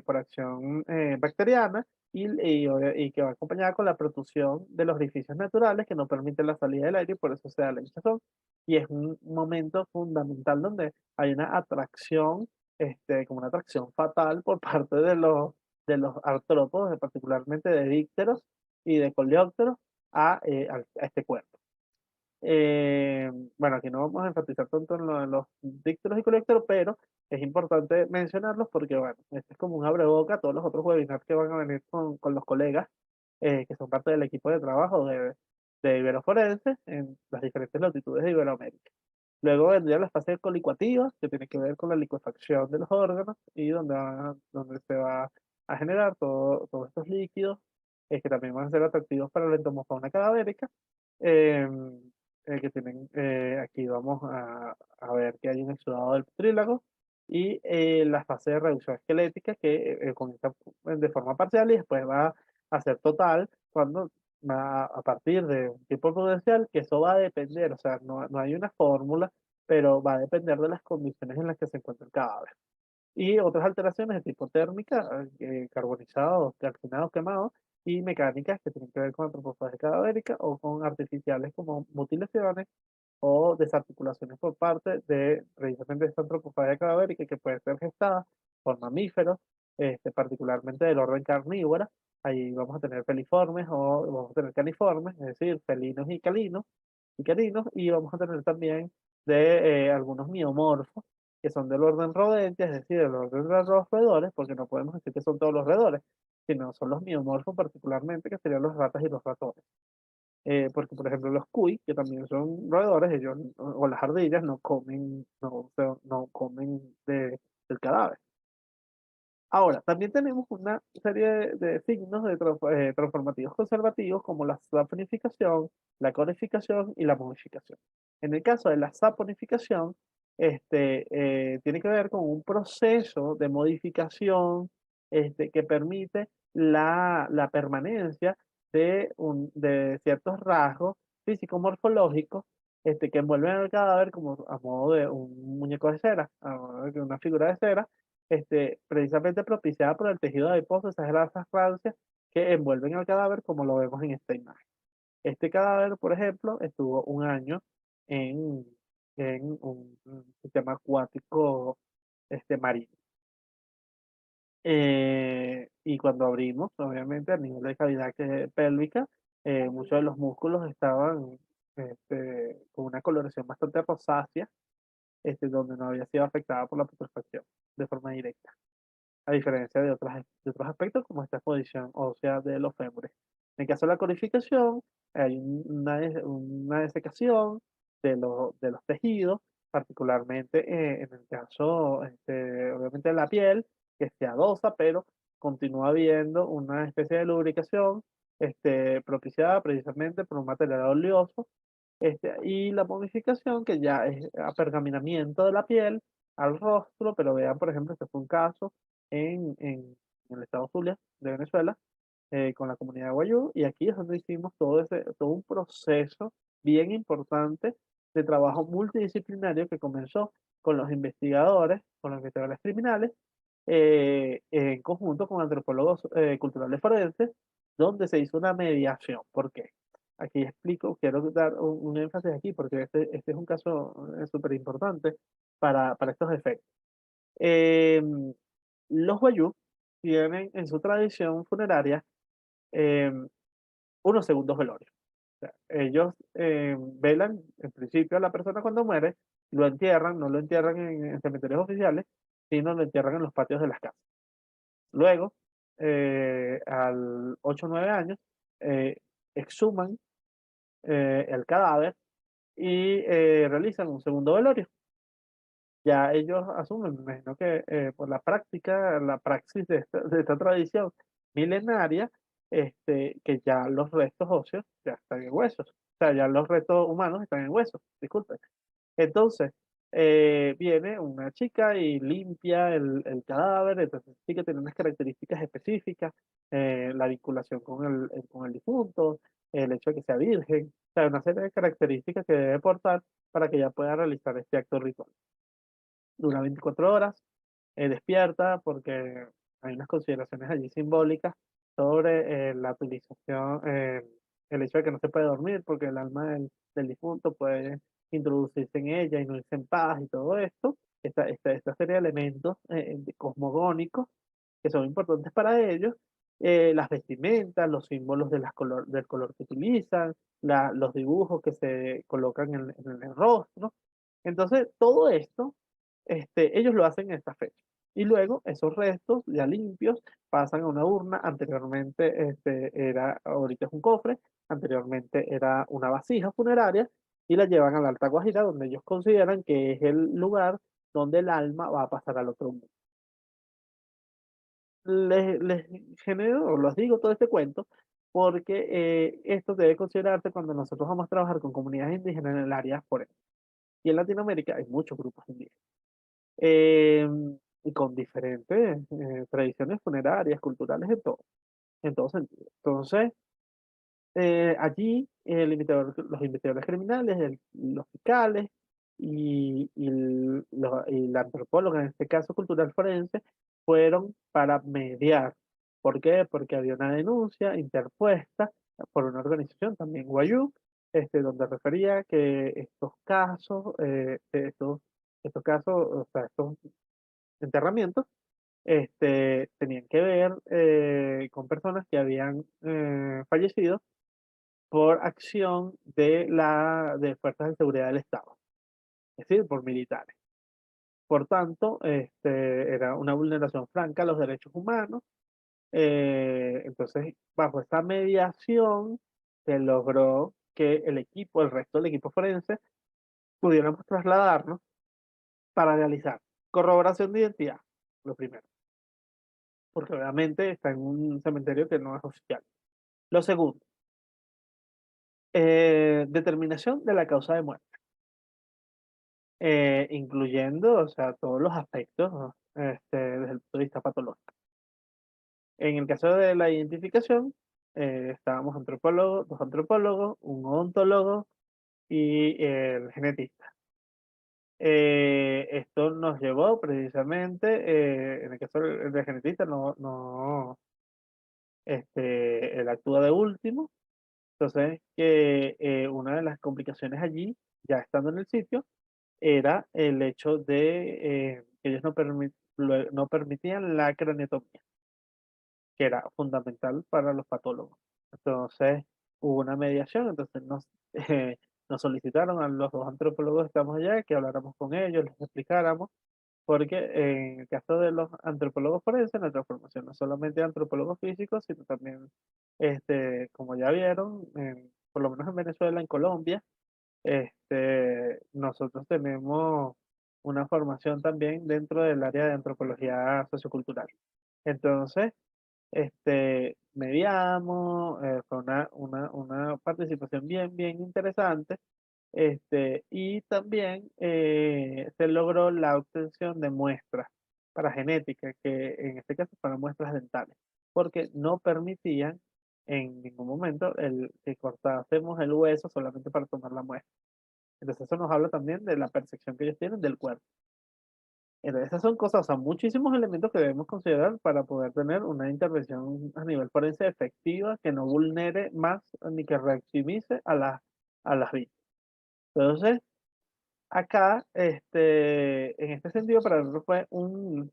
S1: por acción bacteriana, y que va acompañada con la protusión de los orificios naturales que no permiten la salida del aire y por eso se da la hinchazón. Y es un momento fundamental donde hay una atracción, como una atracción fatal por parte de los artrópodos, particularmente de dípteros y de coleópteros, a este cuerpo. Bueno, aquí no vamos a enfatizar tanto en lo de los dípteros y coleópteros, pero es importante mencionarlos porque, bueno, este es como un abreboca a todos los otros webinars que van a venir con los colegas que son parte del equipo de trabajo de Iberoforense en las diferentes latitudes de Iberoamérica. Luego vendría la fase colicuativa, que tiene que ver con la licuefacción de los órganos y donde se va a generar todos estos líquidos que también van a ser atractivos para la entomofauna cadavérica. em, Aquí vamos a ver que hay un exudado del trílago y la fase de reducción esquelética que comienza de forma parcial y después va a ser total cuando a partir de un tipo prudencial, que eso va a depender, o sea, no hay una fórmula, pero va a depender de las condiciones en las que se encuentra el cadáver. Y otras alteraciones de tipo térmica, carbonizados, calcinados, quemados, y mecánicas que tienen que ver con antropofagia cadavérica o con artificiales como mutilaciones o desarticulaciones por parte de precisamente esta antropofagia cadavérica que puede ser gestada por mamíferos, particularmente del orden carnívora. Ahí vamos a tener feliformes o vamos a tener caniformes, es decir, felinos y caninos, y vamos a tener también de algunos miomorfos que son del orden rodente, es decir, del orden de los roedores, porque no podemos decir que son todos los roedores, sino son los miomorfos particularmente, que serían los ratas y los ratones. Porque, por ejemplo, los cuy, que también son roedores, ellos, o las ardillas, no comen, no comen del cadáver. Ahora, también tenemos una serie de signos transformativos conservativos, como la saponificación, la conificación y la momificación. En el caso de la saponificación, tiene que ver con un proceso de modificación, que permite la permanencia de ciertos rasgos físico-morfológicos, que envuelven al cadáver como a modo de un muñeco de cera, a modo de una figura de cera, precisamente propiciada por el tejido adiposo, esas grasas rancias que envuelven al cadáver, como lo vemos en esta imagen. Este cadáver, por ejemplo, estuvo un año en, en un sistema acuático, marino. Y cuando abrimos, obviamente, a nivel de cavidad pélvica, muchos de los músculos estaban con una coloración bastante rosácea, donde no había sido afectada por la putrefacción de forma directa, a diferencia de otros aspectos como esta exposición ósea de los fémures. En el caso de la codificación, hay una desecación de los tejidos, particularmente en el caso, obviamente, de la piel, que se adosa, pero continúa habiendo una especie de lubricación, propiciada precisamente por un material oleoso, y la momificación, que ya es apergaminamiento de la piel al rostro, pero vean, por ejemplo, este fue un caso en el estado Zulia de Venezuela, con la comunidad de Guayú, y aquí es donde hicimos todo un proceso bien importante de trabajo multidisciplinario que comenzó con los investigadores criminales, en conjunto con antropólogos culturales forenses, donde se hizo una mediación. ¿Por qué? Aquí explico, quiero dar un énfasis aquí, porque este es un caso súper importante para estos efectos. Em, los Wayuu tienen en su tradición funeraria em, unos segundos velorios. O sea, ellos velan, en principio, a la persona cuando muere, lo entierran, no lo entierran en cementerios oficiales, sino lo entierran en los patios de las casas. Luego, al 8 o 9 años, eh, exhuman el cadáver y realizan un segundo velorio. Ya ellos asumen, me imagino que por la práctica, la praxis de esta tradición milenaria, que ya los restos óseos ya están en huesos. O sea, ya los restos humanos están en huesos, disculpen. Entonces, viene una chica y limpia el cadáver, entonces sí que tiene unas características específicas, la vinculación con el difunto, el hecho de que sea virgen, o sea, una serie de características que debe portar para que ella pueda realizar este acto ritual. Dura 24 horas, despierta, porque hay unas consideraciones allí simbólicas sobre la utilización, el hecho de que no se puede dormir porque el alma del difunto puede introducirse en ella y no irse en paz y todo esto. Esta serie de elementos cosmogónicos que son importantes para ellos, las vestimentas, los símbolos del color que utilizan, los dibujos que se colocan en el rostro. Entonces, todo esto, ellos lo hacen en esta fecha. Y luego esos restos ya limpios pasan a una urna. Anteriormente ahorita es un cofre, anteriormente era una vasija funeraria, y la llevan a la Alta Guajira, donde ellos consideran que es el lugar donde el alma va a pasar al otro mundo. Les genero, o les digo todo este cuento, porque esto debe considerarse cuando nosotros vamos a trabajar con comunidades indígenas en el área forense. Y en Latinoamérica hay muchos grupos indígenas, y con diferentes tradiciones funerarias, culturales, en todo sentido. Entonces, Allí los investigadores criminales, los fiscales y la antropóloga, en este caso cultural forense, fueron para mediar. ¿Por qué? Porque había una denuncia interpuesta por una organización, también Guayú, donde refería que estos casos, estos casos, o sea, estos enterramientos, tenían que ver con personas que habían fallecido por acción de fuerzas de seguridad del Estado, es decir, por militares. Por tanto, era una vulneración franca a los derechos humanos. Entonces, bajo esta mediación, se logró que el resto del equipo forense, pudiéramos trasladarnos para realizar corroboración de identidad, lo primero, porque obviamente está en un cementerio que no es oficial. Lo segundo, determinación de la causa de muerte. Incluyendo, o sea, todos los aspectos, ¿no? Desde el punto de vista patológico. En el caso de la identificación, estábamos dos antropólogos, un odontólogo y el genetista. Esto nos llevó precisamente, en el caso del genetista, él actúa de último, entonces que una de las complicaciones allí, ya estando en el sitio, era el hecho de que ellos no permitían la craneotomía, que era fundamental para los patólogos. Entonces hubo una mediación, entonces nos solicitaron a los dos antropólogos que estamos allá que habláramos con ellos, les explicáramos, porque en el caso de los antropólogos forenses, nuestra formación no es solamente antropólogos físicos, sino también, como ya vieron, por lo menos en Venezuela, en Colombia, nosotros tenemos una formación también dentro del área de antropología sociocultural. Entonces, mediamos, fue una participación bien interesante, y también se logró la obtención de muestras para genética, que en este caso fueron muestras dentales, porque no permitían en ningún momento que cortásemos el hueso solamente para tomar la muestra. Entonces eso nos habla también de la percepción que ellos tienen del cuerpo. Entonces esas son cosas, o sea, muchísimos elementos que debemos considerar para poder tener una intervención a nivel forense efectiva que no vulnere más ni que reactivice a las víctimas. Entonces, acá, en este sentido, para nosotros fue un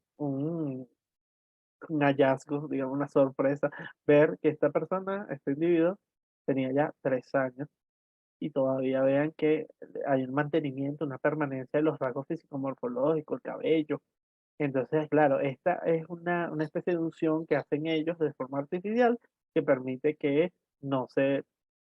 S1: hallazgo, digamos, una sorpresa, ver que esta persona, este individuo, tenía ya 3 años y todavía vean que hay un mantenimiento, una permanencia de los rasgos físico-morfológicos, el cabello. Entonces, claro, esta es una especie de unción que hacen ellos de forma artificial que permite que no se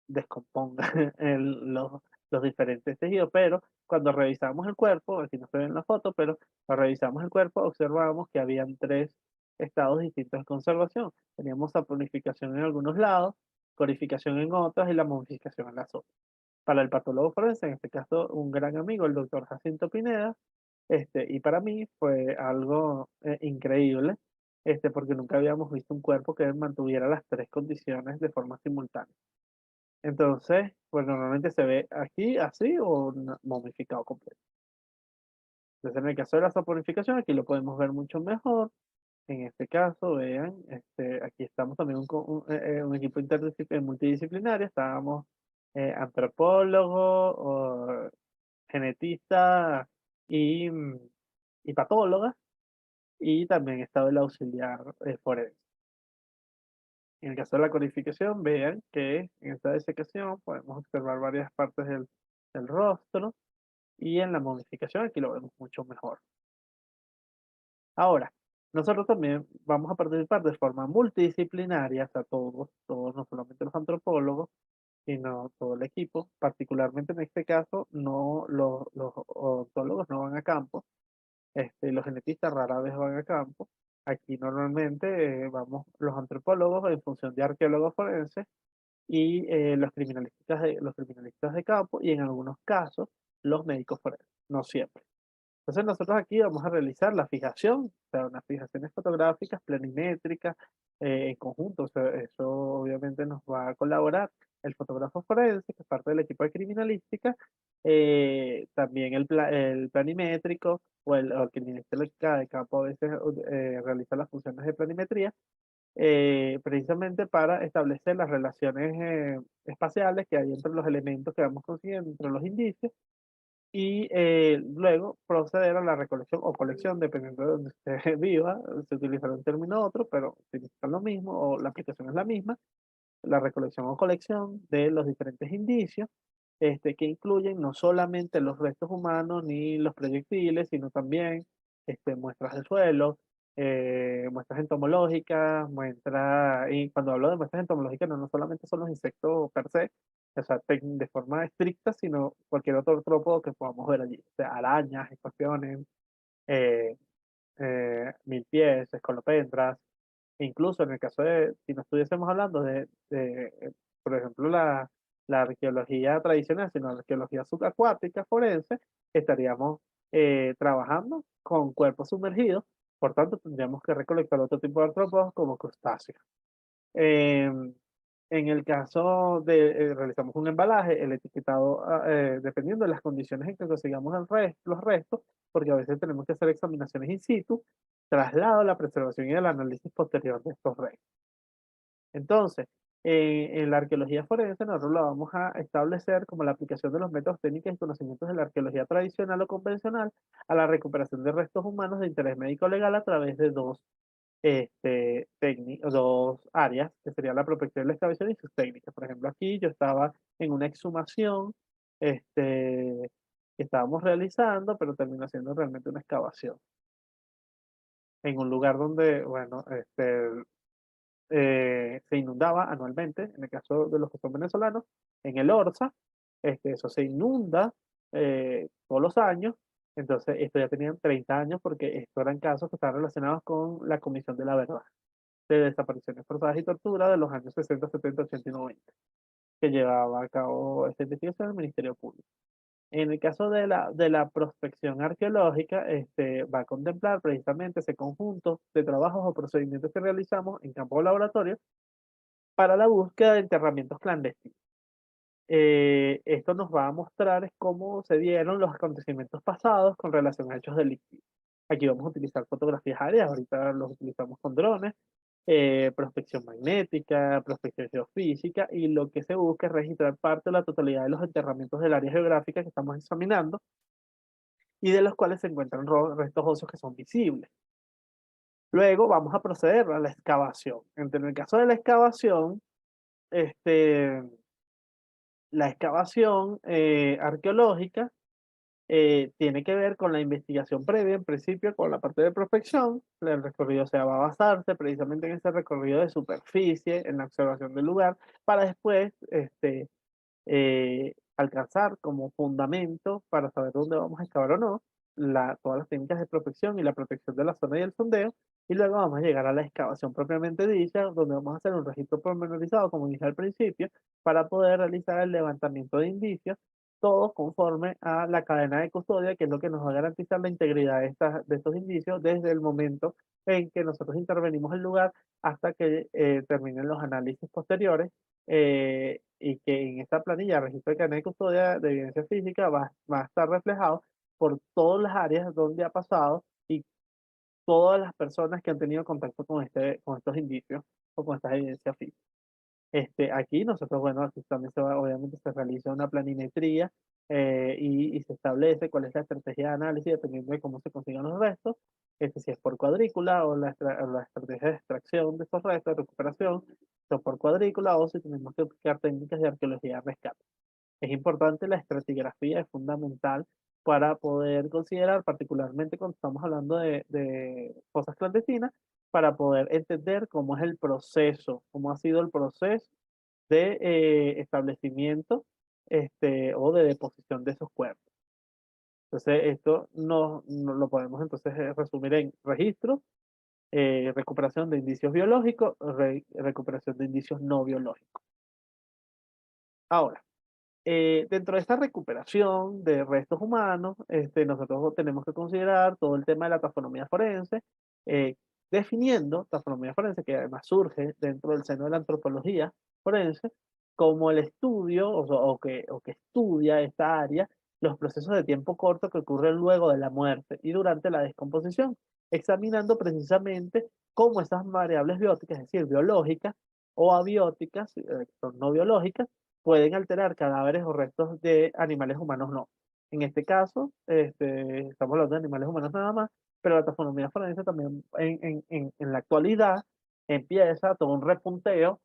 S1: descompongan los diferentes tejidos, pero cuando revisamos el cuerpo, aquí no se ve en la foto, pero cuando revisamos el cuerpo observamos que habían 3 estados distintos de conservación. Teníamos saponificación en algunos lados, corificación en otros y la momificación en las otras. Para el patólogo forense, en este caso un gran amigo, el doctor Jacinto Pineda, y para mí fue algo increíble, porque nunca habíamos visto un cuerpo que mantuviera las 3 condiciones de forma simultánea. Entonces, pues normalmente se ve aquí así o momificado completo. Entonces, en el caso de la saponificación, aquí lo podemos ver mucho mejor. En este caso, vean, aquí estamos también un equipo multidisciplinario, estábamos antropólogo, genetista y patóloga, y también estaba el auxiliar forense. En el caso de la codificación, vean que en esta desecación podemos observar varias partes del rostro, y en la modificación aquí lo vemos mucho mejor. Ahora, nosotros también vamos a participar de forma multidisciplinaria, o sea, todos, no solamente los antropólogos, sino todo el equipo. Particularmente en este caso, no, los odontólogos no van a campo, los genetistas rara vez van a campo. Aquí normalmente vamos los antropólogos en función de arqueólogos forenses y los criminalistas de campo y en algunos casos los médicos forenses, no siempre. Entonces nosotros aquí vamos a realizar la fijación, o sea, unas fijaciones fotográficas planimétricas en conjunto. O sea, eso obviamente nos va a colaborar el fotógrafo forense, que es parte del equipo de criminalística, también el planimétrico o el criminalística de campo a veces realiza las funciones de planimetría, precisamente para establecer las relaciones espaciales que hay entre los elementos que vamos consiguiendo, entre los indicios, y luego proceder a la recolección o colección, dependiendo de donde usted viva, se utilizará un término u otro, pero utilizan lo mismo o la aplicación es la misma, la recolección o colección de los diferentes indicios, que incluyen no solamente los restos humanos ni los proyectiles, sino también muestras de suelo, muestras entomológicas, muestras, y cuando hablo de muestras entomológicas no solamente son los insectos per se, o sea, de forma estricta, sino cualquier otro trópodo que podamos ver allí, o sea, arañas, escorpiones, eh, milpies, escolopendras, e incluso en el caso de, si no estuviésemos hablando por ejemplo, la arqueología tradicional, sino la arqueología subacuática forense, estaríamos trabajando con cuerpos sumergidos, por tanto tendríamos que recolectar otro tipo de artrópodos como crustáceos. Em, en el caso de realizamos un embalaje, el etiquetado, dependiendo de las condiciones en que consigamos los restos, porque a veces tenemos que hacer examinaciones in situ, traslado, la preservación y el análisis posterior de estos restos. Entonces, en la arqueología forense nosotros lo vamos a establecer como la aplicación de los métodos técnicos y conocimientos de la arqueología tradicional o convencional a la recuperación de restos humanos de interés médico legal a través de dos áreas, que sería la prospección y la excavación y sus técnicas. Por ejemplo, aquí yo estaba en una exhumación que estábamos realizando, pero terminó siendo realmente una excavación en un lugar donde, bueno, se inundaba anualmente, en el caso de los que son venezolanos, en el Orza, eso se inunda todos los años, entonces esto ya tenían 30 años porque estos eran casos que estaban relacionados con la Comisión de la Verdad de desapariciones forzadas y tortura de los años 60, 70, 80 y 90, que llevaba a cabo esta investigación del Ministerio Público. En el caso de la prospección arqueológica, va a contemplar precisamente ese conjunto de trabajos o procedimientos que realizamos en campo laboratorio para la búsqueda de enterramientos clandestinos. Esto nos va a mostrar es cómo se dieron los acontecimientos pasados con relación a hechos delictivos. Aquí vamos a utilizar fotografías aéreas, ahorita los utilizamos con drones, prospección magnética, prospección geofísica, y lo que se busca es registrar parte o la totalidad de los enterramientos del área geográfica que estamos examinando y de los cuales se encuentran restos óseos que son visibles. Luego vamos a proceder a la excavación. En el caso de este, la excavación arqueológica tiene que ver con la investigación previa, en principio con la parte de prospección. El recorrido se va a basarse precisamente en ese recorrido de superficie, en la observación del lugar, para después alcanzar como fundamento para saber dónde vamos a excavar o no, todas las técnicas de prospección y la protección de la zona y el sondeo, y luego vamos a llegar a la excavación propiamente dicha, donde vamos a hacer un registro pormenorizado, como dije al principio, para poder realizar el levantamiento de indicios, todo conforme a la cadena de custodia, que es lo que nos va a garantizar la integridad de estos indicios desde el momento en que nosotros intervenimos el lugar hasta que terminen los análisis posteriores, y que en esta planilla de registro de cadena de custodia de evidencia física va a estar reflejado por todas las áreas donde ha pasado y todas las personas que han tenido contacto con estos indicios o con estas evidencias físicas. Aquí nosotros, bueno, aquí también obviamente se realiza una planimetría, y se establece cuál es la estrategia de análisis dependiendo de cómo se consigan los restos, si es por cuadrícula o la estrategia de extracción de esos restos, de recuperación, o por cuadrícula, o si tenemos que aplicar técnicas de arqueología de rescate. Es importante, la estratigrafía es fundamental para poder considerar, particularmente cuando estamos hablando de fosas clandestinas, para poder entender cómo es el proceso, cómo ha sido el proceso de establecimiento o de deposición de esos cuerpos. Entonces, esto no lo podemos entonces resumir en registro, recuperación de indicios biológicos, recuperación de indicios no biológicos. Ahora, dentro de esta recuperación de restos humanos, nosotros tenemos que considerar todo el tema de la taxonomía forense, definiendo taxonomía forense, que además surge dentro del seno de la antropología forense, como el estudio o que estudia esta área los procesos de tiempo corto que ocurren luego de la muerte y durante la descomposición, examinando precisamente cómo esas variables bióticas, es decir, biológicas o abióticas, son no biológicas, pueden alterar cadáveres o restos de animales humanos no. En este caso, estamos hablando de animales humanos nada más, pero la taxonomía forense también en la actualidad empieza todo un repunteo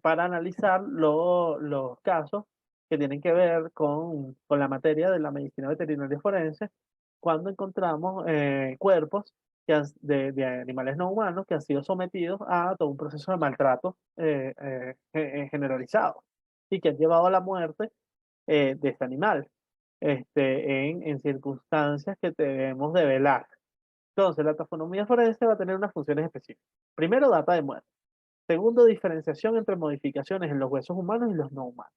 S1: para analizar los casos que tienen que ver con la materia de la medicina veterinaria forense, cuando encontramos cuerpos de animales no humanos que han sido sometidos a todo un proceso de maltrato generalizado y que han llevado a la muerte de este animal en circunstancias que debemos develar. Entonces, la taxonomía forense va a tener unas funciones específicas. Primero, data de muerte. Segundo, diferenciación entre modificaciones en los huesos humanos y los no humanos.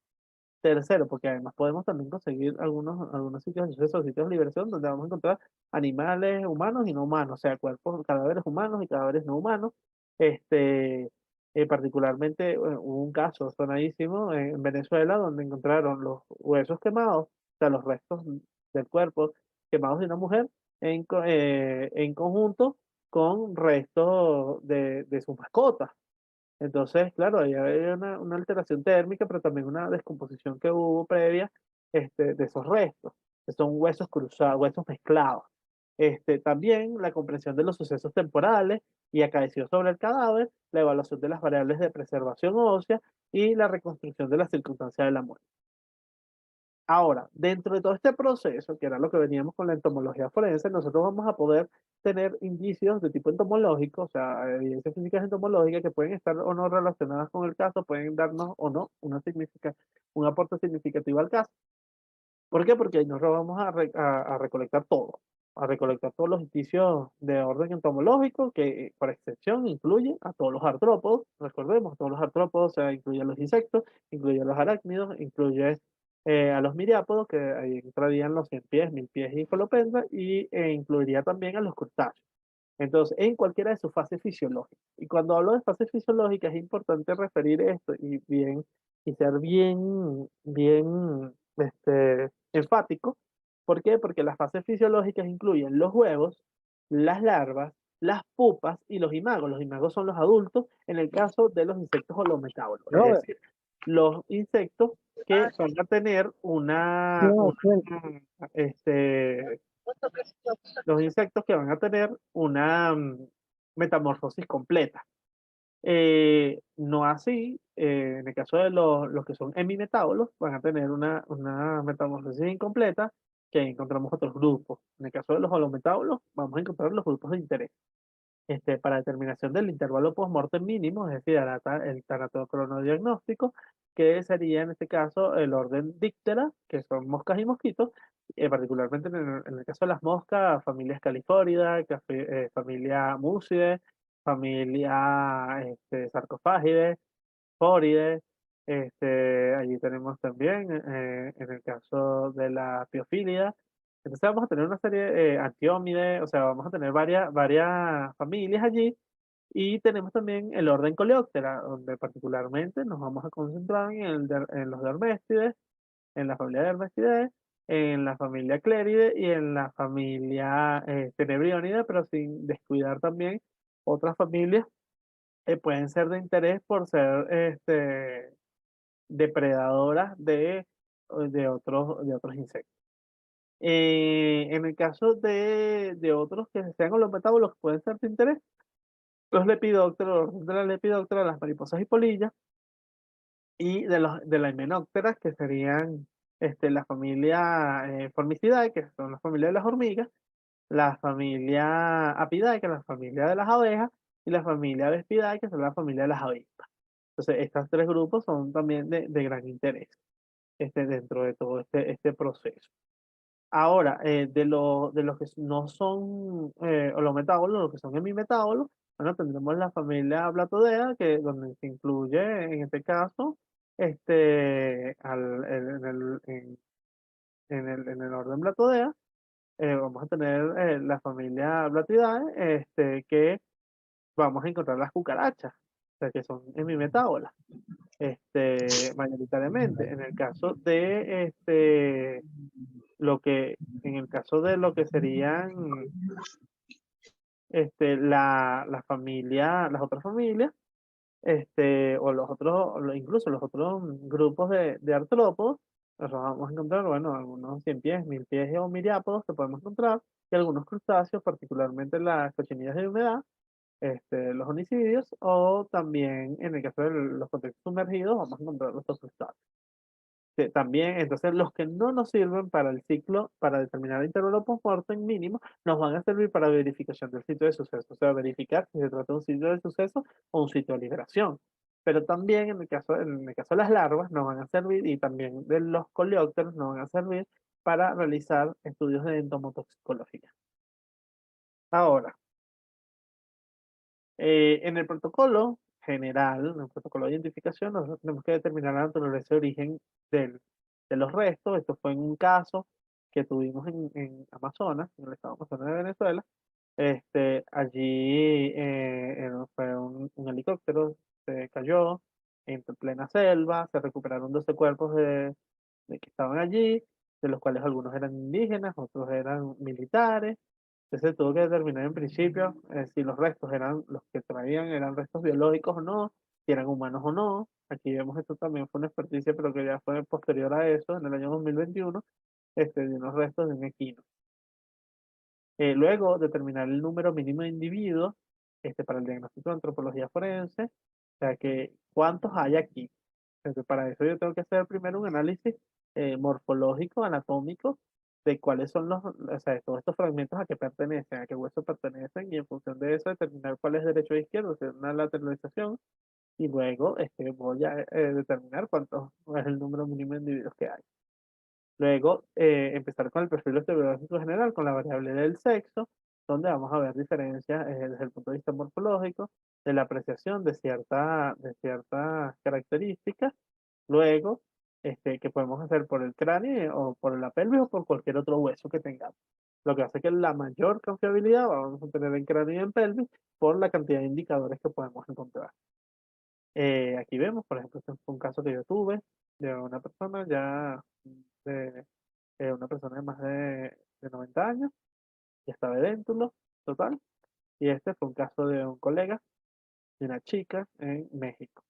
S1: Tercero, porque además podemos también conseguir algunos sitios de suceso, sitios de liberación, donde vamos a encontrar animales humanos y no humanos, o sea, cuerpos, cadáveres humanos y cadáveres no humanos. Particularmente, hubo un caso sonadísimo en Venezuela, donde encontraron los huesos quemados, o sea, los restos del cuerpo quemados de una mujer en conjunto con restos de sus mascotas. Entonces, claro, ahí había una alteración térmica, pero también una descomposición que hubo previa de esos restos, que son huesos cruzados, huesos mezclados. También la comprensión de los sucesos temporales y acaecidos sobre el cadáver, la evaluación de las variables de preservación ósea y la reconstrucción de las circunstancias de la muerte. Ahora, dentro de todo este proceso, que era lo que veníamos con la entomología forense, nosotros vamos a poder tener indicios de tipo entomológico, o sea, evidencias físicas entomológicas que pueden estar o no relacionadas con el caso, pueden darnos o no un aporte significativo al caso. ¿Por qué? Porque ahí nosotros vamos a recolectar todo, a recolectar todos los indicios de orden entomológico, que por extensión incluye a todos los artrópodos, recordemos, todos los artrópodos, o sea, incluye a los insectos, incluye a los arácnidos, incluye a los miriápodos, que ahí entrarían los 100 pies, 1000 pies y colopendra, y incluiría también a los crustáceos. Entonces, en cualquiera de sus fases fisiológicas. Y cuando hablo de fases fisiológicas, es importante referir esto y ser bien enfático. ¿Por qué? Porque las fases fisiológicas incluyen los huevos, las larvas, las pupas y los imagos. Los imagos son los adultos en el caso de los insectos holometábolos. Es decir, los insectos que van a tener este, los insectos que van a tener una metamorfosis completa. No así, en el caso de los que son hemimetábolos, van a tener una metamorfosis incompleta, que ahí encontramos otros grupos. En el caso de los holometábolos, vamos a encontrar los grupos de interés. Para determinación del intervalo postmortem mínimo, es decir, el tanatocronodiagnóstico, que sería en este caso el orden Dictera, que son moscas y mosquitos, particularmente en el caso de las moscas, familia Scaliforida, familia Mucidae, familia Sarcophagidae, Foridae. Allí tenemos también, en el caso de la Piofílida. Entonces vamos a tener una serie, Antiómide, o sea, vamos a tener varias familias allí. Y tenemos también el orden Coleóptera, donde particularmente nos vamos a concentrar en los Dermestidae, en la familia Dermestidae, en la familia Cléride y en la familia Tenebriónida, pero sin descuidar también otras familias que pueden ser de interés por ser depredadoras de otros insectos. En el caso de otros que sean holometábolos que pueden ser de interés, los lepidópteros, los de la lepidóptera, las mariposas y polillas, y de la himenóptera, que serían la familia Formicidae, que son la familia de las hormigas, la familia Apidae, que es la familia de las abejas, y la familia Vespidae, que es la familia de las avispas. Entonces, estos tres grupos son también de gran interés dentro de todo este proceso. Ahora, de los que no son holometábolos, los que son hemimetábolos, bueno, tendremos la familia Blatodea, donde se incluye, en este caso, en el orden Blatodea, vamos a tener la familia Blatidae, que vamos a encontrar las cucarachas, o sea, que son hemimetábolas, mayoritariamente. En el caso de en el caso de lo que serían la familia, las otras familias, o los otros, incluso los otros grupos de artrópodos, nosotros vamos a encontrar, bueno, algunos 100 pies, 1000 pies o miriápodos que podemos encontrar, y algunos crustáceos, particularmente las cochinillas de humedad, los onicidios, o también en el caso de los contextos sumergidos, vamos a encontrar los crustáceos. También, entonces, los que no nos sirven para el ciclo, para determinar el intervalo postmortem mínimo, nos van a servir para verificación del sitio de suceso, o sea, verificar si se trata de un sitio de suceso o un sitio de liberación. Pero también en el caso de las larvas nos van a servir, y también de los coleópteros nos van a servir para realizar estudios de entomotoxicología. Ahora, en el protocolo general, en el protocolo de identificación, nosotros tenemos que determinar la naturaleza de origen de los restos. Esto fue en un caso que tuvimos en Amazonas, en el estado Amazonas de Venezuela. Allí fue un helicóptero, se cayó en plena selva, se recuperaron 12 cuerpos de que estaban allí, de los cuales algunos eran indígenas, otros eran militares. Entonces tuvo que determinar en principio si los restos eran los que traían, eran restos biológicos o no, si eran humanos o no. Aquí vemos esto también fue una experticia, pero que ya fue posterior a eso, en el año 2021, de unos restos de un equino. Luego, determinar el número mínimo de individuos para el diagnóstico de antropología forense, o sea, que cuántos hay aquí. Entonces, para eso yo tengo que hacer primero un análisis morfológico, anatómico, de cuáles son o sea, de todos estos fragmentos a qué pertenecen, a qué hueso pertenecen, y en función de eso determinar cuál es derecho o izquierdo, hacer una lateralización, y luego voy a determinar cuánto es el número mínimo de individuos que hay. Luego, empezar con el perfil osteobiológico general, con la variable del sexo, donde vamos a ver diferencias desde el punto de vista morfológico, de la apreciación de ciertas características. Luego, que podemos hacer por el cráneo o por la pelvis o por cualquier otro hueso que tengamos. Lo que hace que la mayor confiabilidad vamos a tener en cráneo y en pelvis por la cantidad de indicadores que podemos encontrar. Aquí vemos, por ejemplo, este fue un caso que yo tuve de una persona ya de una persona de más de 90 años, ya estaba edéntulo, total. Y este fue un caso de un colega, de una chica en México.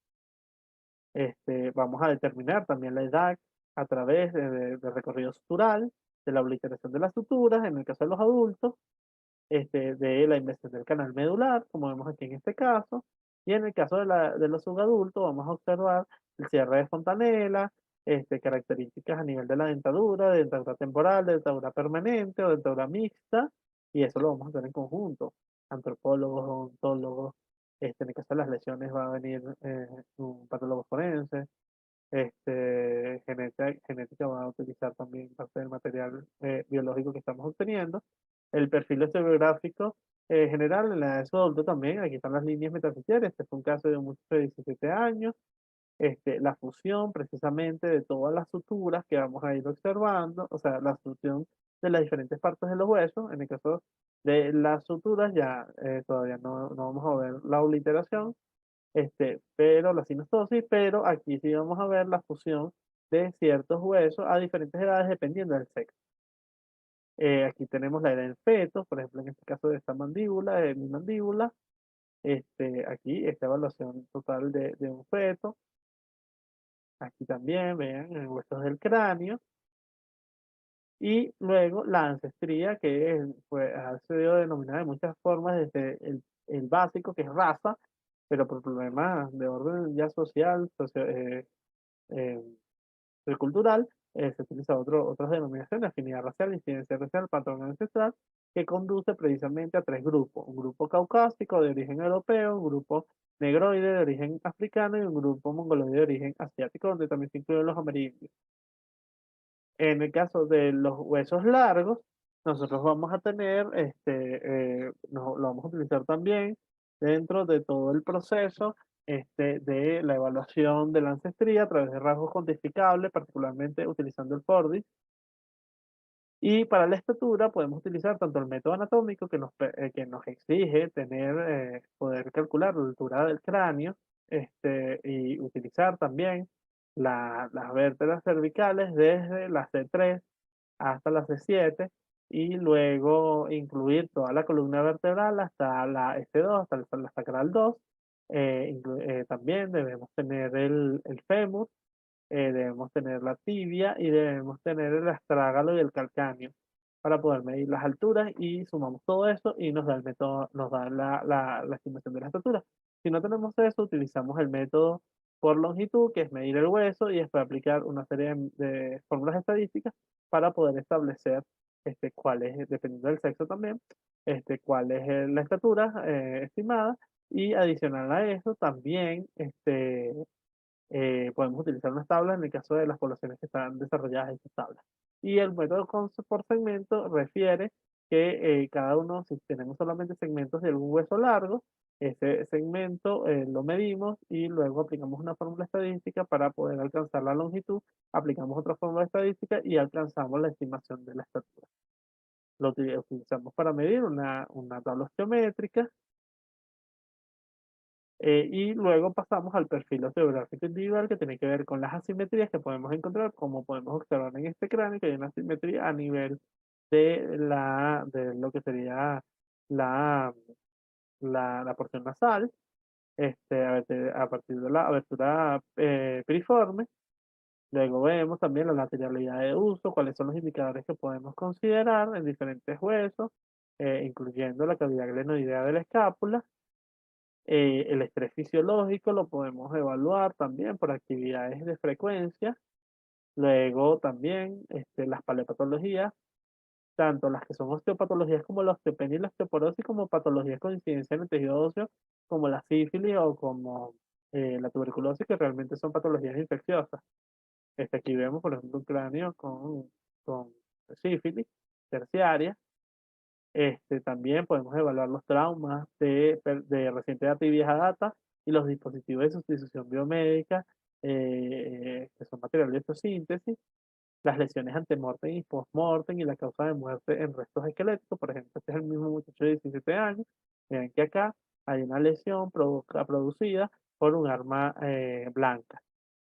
S1: Vamos a determinar también la edad a través de recorrido sutural, de la obliteración de las suturas, en el caso de los adultos, de la inversión del canal medular, como vemos aquí en este caso, y en el caso de los subadultos vamos a observar el cierre de fontanela, características a nivel de la dentadura, de dentadura temporal, de dentadura permanente o dentadura mixta, y eso lo vamos a hacer en conjunto, antropólogos, odontólogos, en el caso de las lesiones va a venir un patólogo forense, genética va a utilizar también parte del material biológico que estamos obteniendo. El perfil osteográfico general en la edad de su adulto también, aquí están las líneas metafaciales, este fue un caso de un muchacho de 17 años, la fusión precisamente de todas las suturas que vamos a ir observando, o sea, la fusión de las diferentes partes de los huesos, en el caso de las suturas ya todavía no vamos a ver la obliteración, pero la sinostosis, pero aquí sí vamos a ver la fusión de ciertos huesos a diferentes edades dependiendo del sexo. Aquí tenemos la edad del feto, por ejemplo, en este caso de esta mandíbula, de mi mandíbula, aquí esta evaluación total de un feto. Aquí también, vean, en huesos del cráneo. Y luego la ancestría, que ha sido denominada de muchas formas, desde el básico, que es raza, pero por problemas de orden ya social, eh, cultural, se utiliza otras denominaciones, afinidad racial, incidencia racial, patrón ancestral, que conduce precisamente a tres grupos: un grupo caucásico de origen europeo, un grupo negroide de origen africano y un grupo mongoloide de origen asiático, donde también se incluyen los amerindios. En el caso de los huesos largos, nosotros vamos a tener, lo vamos a utilizar también dentro de todo el proceso de la evaluación de la ancestría a través de rasgos cuantificables, particularmente utilizando el FORDIS. Y para la estatura podemos utilizar tanto el método anatómico que nos exige poder calcular la altura del cráneo, y utilizar también las vértebras cervicales desde la C3 hasta la C7 y luego incluir toda la columna vertebral hasta la S2, hasta la sacral 2. También debemos tener el fémur, debemos tener la tibia y debemos tener el astrágalo y el calcáneo para poder medir las alturas y sumamos todo eso y nos da el método, nos da la estimación de la estatura. Si no tenemos eso, utilizamos el método por longitud, que es medir el hueso y después aplicar una serie de fórmulas estadísticas para poder establecer cuál es, dependiendo del sexo también, cuál es la estatura estimada y adicional a eso también podemos utilizar unas tablas en el caso de las poblaciones que están desarrolladas en esas tablas. Y el método por segmento refiere que cada uno, si tenemos solamente segmentos de algún hueso largo, ese segmento lo medimos y luego aplicamos una fórmula estadística para poder alcanzar la longitud, aplicamos otra fórmula estadística y alcanzamos la estimación de la estatura. Lo utilizamos para medir una tabla geométrica y luego pasamos al perfil osteográfico individual que tiene que ver con las asimetrías que podemos encontrar, como podemos observar en este cráneo, que hay una asimetría a nivel de lo que sería la, la porción nasal, a partir de la abertura piriforme. Luego vemos también la lateralidad de uso, cuáles son los indicadores que podemos considerar en diferentes huesos, incluyendo la cavidad glenoidea de la escápula. El estrés fisiológico lo podemos evaluar también por actividades de frecuencia. Luego también las paleopatologías, tanto las que son osteopatologías como la osteopenia y la osteoporosis, como patologías con incidencia en el tejido óseo, como la sífilis o como la tuberculosis, que realmente son patologías infecciosas. Aquí vemos, por ejemplo, un cráneo con sífilis terciaria. También podemos evaluar los traumas de reciente data y vieja data y los dispositivos de sustitución biomédica, que son materiales de fotosíntesis, las lesiones antemortem y postmortem y la causa de muerte en restos esqueléticos. Por ejemplo, este es el mismo muchacho de 17 años. Vean que acá hay una lesión producida por un arma blanca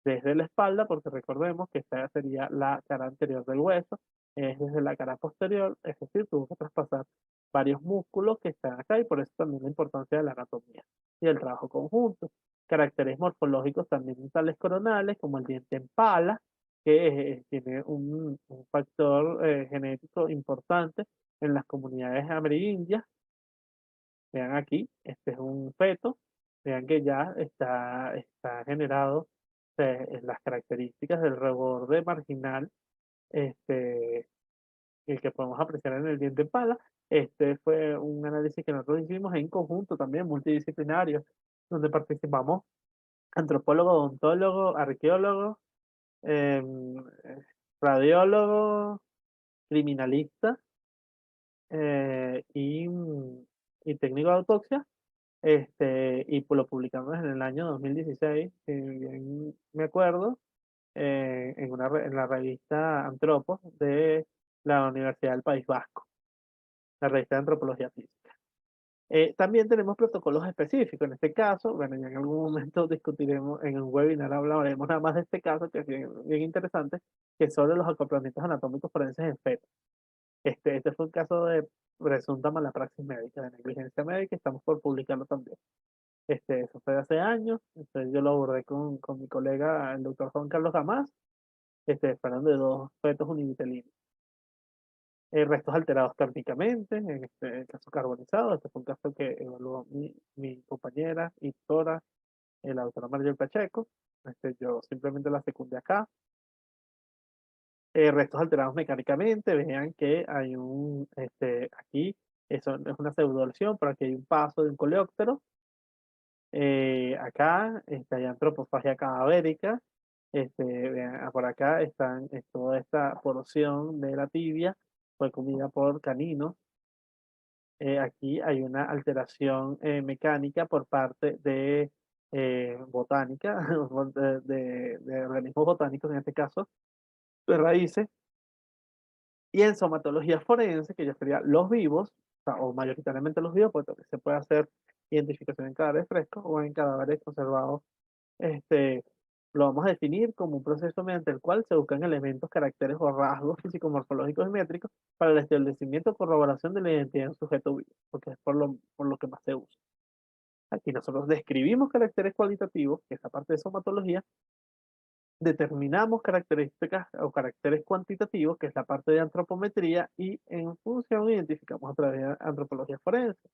S1: desde la espalda, porque recordemos que esta sería la cara anterior del hueso, es desde la cara posterior, es decir, tuvo que traspasar varios músculos que están acá y por eso también la importancia de la anatomía y el trabajo conjunto. Caracteres morfológicos también tales coronales, como el diente en pala, que tiene un factor genético importante en las comunidades amerindias. Vean aquí, este es un feto, vean que ya está generado las características del reborde marginal, este, el que podemos apreciar en el diente pala. Este fue un análisis que nosotros hicimos en conjunto también, multidisciplinario, donde participamos antropólogos, odontólogos, arqueólogos, em, eh, radiólogos, criminalistas y técnicos de autopsia. Y pues lo publicamos en el año 2016, si bien me acuerdo, en la revista Antropos de la Universidad del País Vasco, la revista de Antropología Física. También tenemos protocolos específicos. En este caso, bueno, ya en algún momento discutiremos, en un webinar hablaremos nada más de este caso, que es bien interesante, que es sobre los acoplamientos anatómicos forenses en fetos. Este fue un caso de presunta mala praxis médica, de negligencia médica, estamos por publicarlo también. Eso fue de hace años, entonces yo lo abordé con mi colega, el doctor Juan Carlos Gamás, fueron de dos fetos univitelinos. Restos alterados térmicamente, en este caso carbonizado, este fue un caso que evaluó mi compañera y doctora, la doctora Maribel Pacheco, yo simplemente la secundé acá. Restos alterados mecánicamente, vean que hay aquí, eso es una pseudolesión, pero aquí hay un paso de un coleóptero. Acá hay antropofagia cadavérica. Vean, por acá están toda esta porción de la tibia, fue comida por caninos. Aquí hay una alteración mecánica por parte de botánica, de organismos botánicos en este caso, de raíces. Y en somatología forense, que ya sería los vivos, o mayoritariamente los vivos, porque también se puede hacer identificación en cadáveres frescos o en cadáveres conservados, este, lo vamos a definir como un proceso mediante el cual se buscan elementos, caracteres o rasgos físico-morfológicos y métricos para el establecimiento o corroboración de la identidad de un sujeto vivo, porque es por lo que más se usa. Aquí nosotros describimos caracteres cualitativos, que es la parte de somatología, determinamos características o caracteres cuantitativos, que es la parte de antropometría, y en función identificamos a través de antropología forense.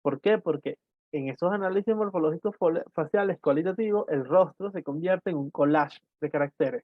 S1: ¿Por qué? Porque en esos análisis morfológicos faciales cualitativos, el rostro se convierte en un collage de caracteres.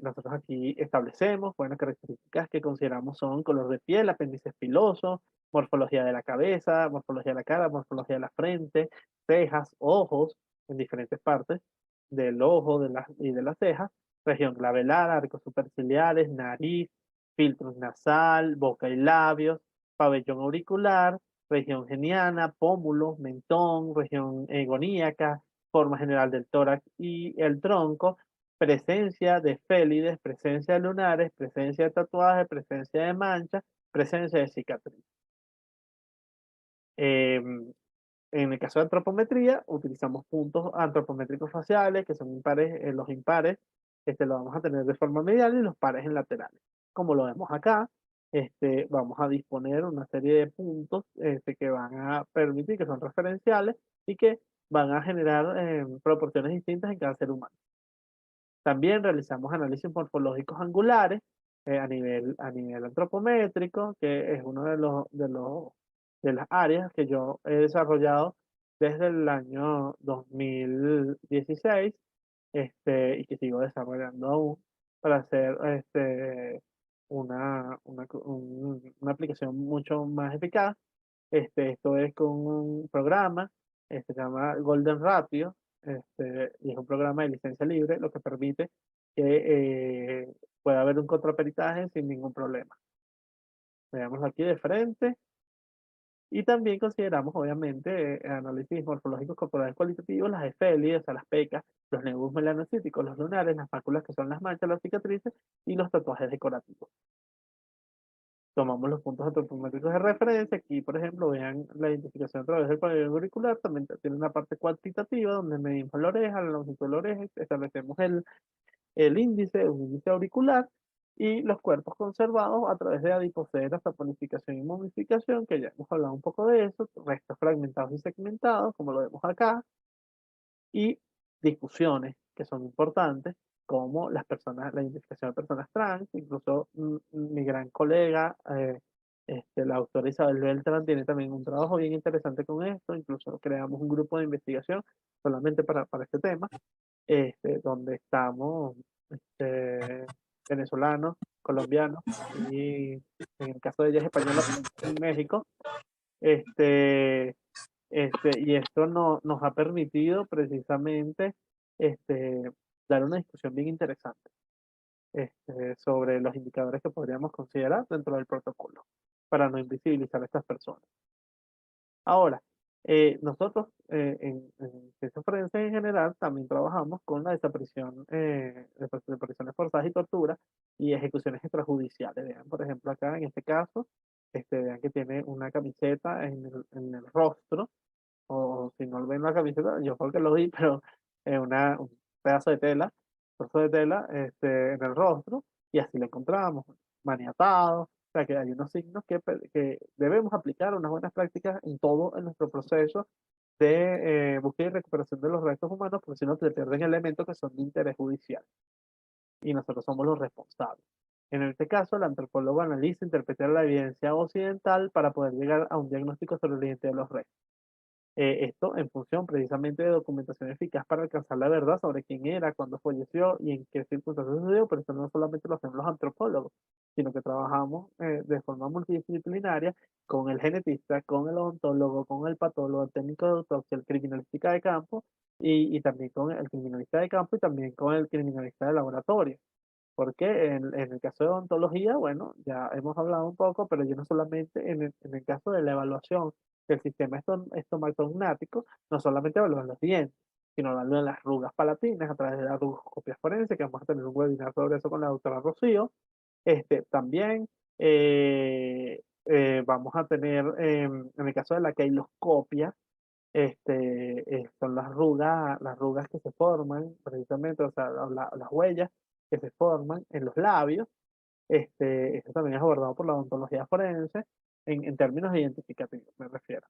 S1: Nosotros aquí establecemos buenas características que consideramos son color de piel, apéndice piloso, morfología de la cabeza, morfología de la cara, morfología de la frente, cejas, ojos en diferentes partes del ojo y de las cejas, región glabelar, arcos superciliares, nariz, filtros nasal, boca y labios, pabellón auricular, región geniana, pómulos, mentón, región egoníaca, forma general del tórax y el tronco, presencia de félides, presencia de lunares, presencia de tatuajes, presencia de manchas, presencia de cicatriz. En el caso de antropometría, utilizamos puntos antropométricos faciales, que son impares, los impares, lo vamos a tener de forma medial y los pares en laterales. Como lo vemos acá, vamos a disponer una serie de puntos que van a permitir, que son referenciales y que van a generar proporciones distintas en cada ser humano. También realizamos análisis morfológicos angulares a nivel antropométrico, que es uno de las áreas que yo he desarrollado desde el año 2016 y que sigo desarrollando aún para hacer una aplicación mucho más eficaz. Esto es con un programa, se llama Golden Ratio, y es un programa de licencia libre, lo que permite que pueda haber un contraperitaje sin ningún problema. Veamos aquí de frente. Y también consideramos, obviamente, análisis morfológicos corporales cualitativos, las efelias, o sea, las pecas, los nebus melanocíticos, los lunares, las máculas que son las manchas, las cicatrices y los tatuajes decorativos. Tomamos los puntos antropométricos de referencia. Aquí, por ejemplo, vean la identificación a través del pabellón auricular. También tiene una parte cuantitativa donde medimos la oreja, la longitud de la oreja, establecemos el índice, un índice auricular y los cuerpos conservados a través de adipoceras, saponificación y momificación, que ya hemos hablado un poco de eso, restos fragmentados y segmentados, como lo vemos acá, y discusiones que son importantes, como la identificación de personas trans, incluso mi gran colega, la autora Isabel Beltrán, tiene también un trabajo bien interesante con esto, incluso creamos un grupo de investigación solamente para este tema, donde estamos venezolanos, colombianos, y en el caso de ella es española, en México, este, y esto nos ha permitido precisamente dar una discusión bien interesante sobre los indicadores que podríamos considerar dentro del protocolo para no invisibilizar a estas personas. Ahora, nosotros en ciencias forenses en general también trabajamos con la desaparición, desapariciones forzadas y tortura y ejecuciones extrajudiciales. Vean, por ejemplo, acá en este caso, vean que tiene una camiseta en el rostro, o si no ven la camiseta, yo creo que lo vi, pero un pedazo de tela, trozo de tela en el rostro, y así lo encontramos, maniatado. O sea que hay unos signos que debemos aplicar unas buenas prácticas en todo en nuestro proceso de búsqueda y recuperación de los restos humanos, porque si no se pierden elementos que son de interés judicial y nosotros somos los responsables. En este caso, el antropólogo analiza e interpreta la evidencia occidental para poder llegar a un diagnóstico sobre la identidad de los restos. Esto en función precisamente de documentación eficaz para alcanzar la verdad sobre quién era, cuándo falleció y en qué circunstancias sucedió, pero esto no solamente lo hacemos los antropólogos, sino que trabajamos de forma multidisciplinaria con el genetista, con el odontólogo, con el patólogo, el técnico de autopsia, el criminalística de campo y también con el criminalista de campo y también con el criminalista de laboratorio. Porque en el caso de odontología, bueno, ya hemos hablado un poco, pero yo no solamente en el caso de la evaluación del sistema estomatognático, no solamente evalúan los dientes, sino evalúan las arrugas palatinas a través de la arrugascopia forense, que vamos a tener un webinar sobre eso con la doctora Rocío, También vamos a tener, en el caso de la keiloscopia, son las arrugas que se forman precisamente, o sea, las huellas que se forman en los labios. Esto también es abordado por la odontología forense en términos identificativos, me refiero.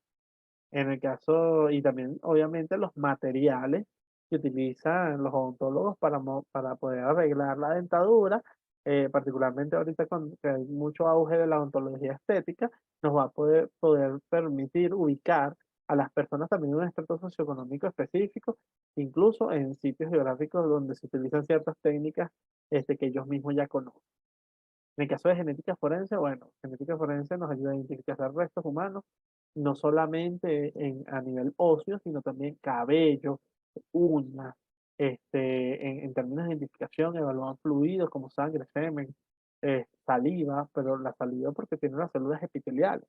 S1: En el caso, y también obviamente los materiales que utilizan los odontólogos para poder arreglar la dentadura, particularmente ahorita con que hay mucho auge de la odontología estética, nos va a poder permitir ubicar a las personas también en un estrato socioeconómico específico, incluso en sitios geográficos donde se utilizan ciertas técnicas que ellos mismos ya conocen. En el caso de genética forense, bueno, genética forense nos ayuda a identificar restos humanos, no solamente a nivel óseo, sino también cabello, uñas, en términos de identificación, evaluar fluidos como sangre, semen, saliva, pero la saliva porque tiene las células epiteliales,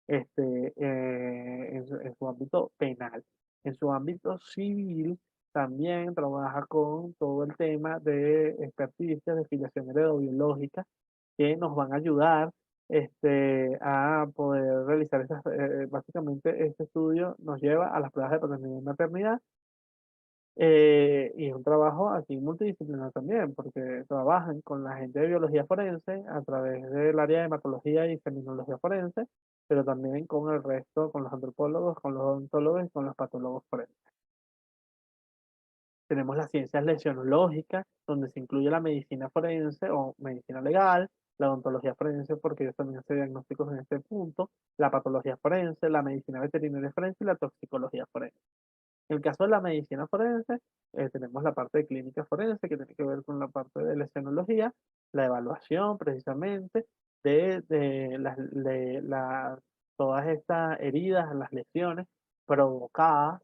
S1: en su ámbito penal. En su ámbito civil, también trabaja con todo el tema de experticias de filiación heredobiológica que nos van a ayudar a poder realizar básicamente este estudio nos lleva a las pruebas de paternidad y maternidad, y es un trabajo aquí multidisciplinar también, porque trabajan con la gente de biología forense a través del área de hematología y criminología forense, pero también con el resto, con los antropólogos, con los odontólogos y con los patólogos forenses. Tenemos las ciencias lesionológicas, donde se incluye la medicina forense o medicina legal, la odontología forense, porque ellos también hacen diagnósticos en este punto, la patología forense, la medicina veterinaria forense y la toxicología forense. En el caso de la medicina forense, tenemos la parte de clínica forense, que tiene que ver con la parte de lesionología, la evaluación precisamente de todas estas heridas, las lesiones provocadas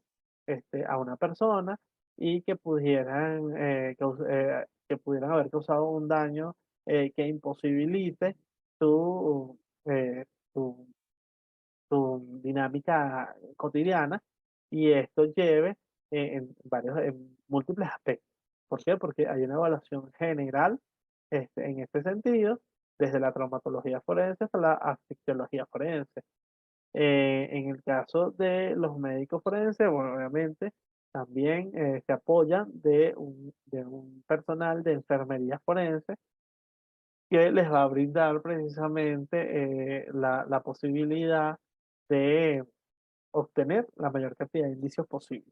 S1: a una persona y que pudieran haber causado un daño que imposibilite su, eh, su, su dinámica cotidiana, y esto lleve en múltiples aspectos. ¿Por qué? Porque hay una evaluación general en este sentido, desde la traumatología forense hasta la asfixiología forense. En el caso de los médicos forenses, bueno, obviamente también se apoyan de un personal de enfermería forense que les va a brindar precisamente la posibilidad de obtener la mayor cantidad de indicios posible.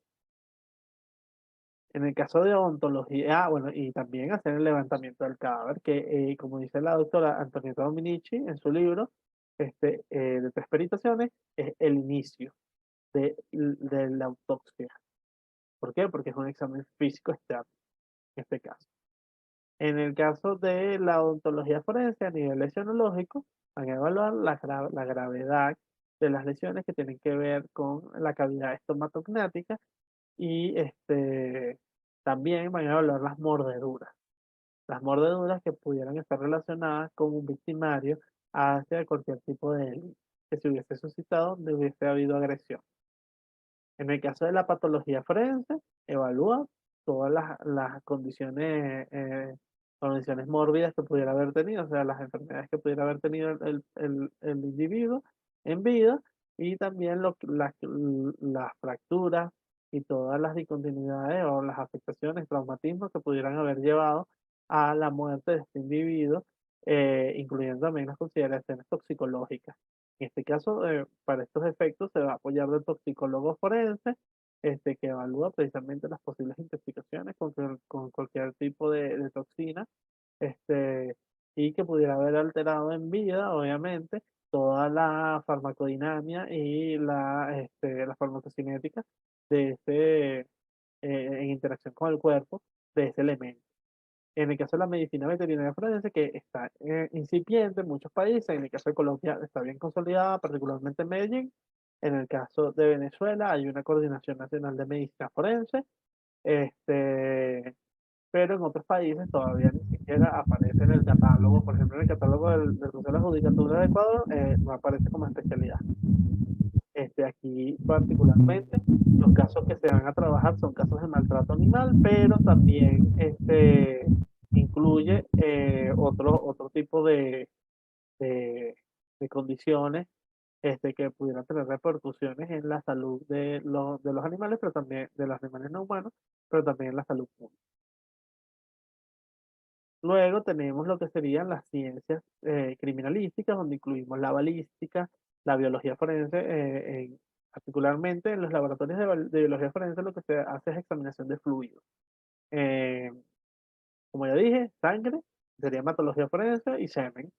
S1: En el caso de odontología, bueno, y también hacer el levantamiento del cadáver, que como dice la doctora Antonieta Dominici en su libro de 3 peritaciones, es el inicio de la autopsia. ¿Por qué? Porque es un examen físico externo, en este caso. En el caso de la odontología forense a nivel lesionológico, van a evaluar la gravedad de las lesiones que tienen que ver con la cavidad estomatognática y también van a evaluar las mordeduras que pudieran estar relacionadas con un victimario hacia cualquier tipo de delito que se hubiese suscitado donde hubiese habido agresión. En el caso de la patología forense, evalúa todas las condiciones mórbidas que pudiera haber tenido, o sea, las enfermedades que pudiera haber tenido el individuo en vida, y también las fracturas y todas las discontinuidades o las afectaciones, traumatismos que pudieran haber llevado a la muerte de este individuo, incluyendo también las consideraciones toxicológicas. En este caso, para estos efectos, se va a apoyar del toxicólogo forense, que evalúa precisamente las posibles intoxicaciones con cualquier tipo de toxina, este, y que pudiera haber alterado en vida, obviamente, toda la farmacodinamia y la farmacocinética de en interacción con el cuerpo de ese elemento. En el caso de la medicina veterinaria forense, que está incipiente en muchos países, en el caso de Colombia está bien consolidada, particularmente en Medellín. En el caso de Venezuela hay una coordinación nacional de medicina forense, este, pero en otros países todavía ni siquiera aparece en el catálogo. Por ejemplo, en el catálogo del Consejo de la Judicatura de Ecuador no aparece como especialidad. Aquí particularmente los casos que se van a trabajar son casos de maltrato animal, pero también incluye otro tipo de, de condiciones que pudieran tener repercusiones en la salud de los animales, pero también de los animales no humanos, pero también en la salud pública. Luego tenemos lo que serían las ciencias criminalísticas, donde incluimos la balística, la biología forense, particularmente en los laboratorios de biología forense lo que se hace es examinación de fluidos. Eh, Como ya dije, sangre, sería hematología forense y semen.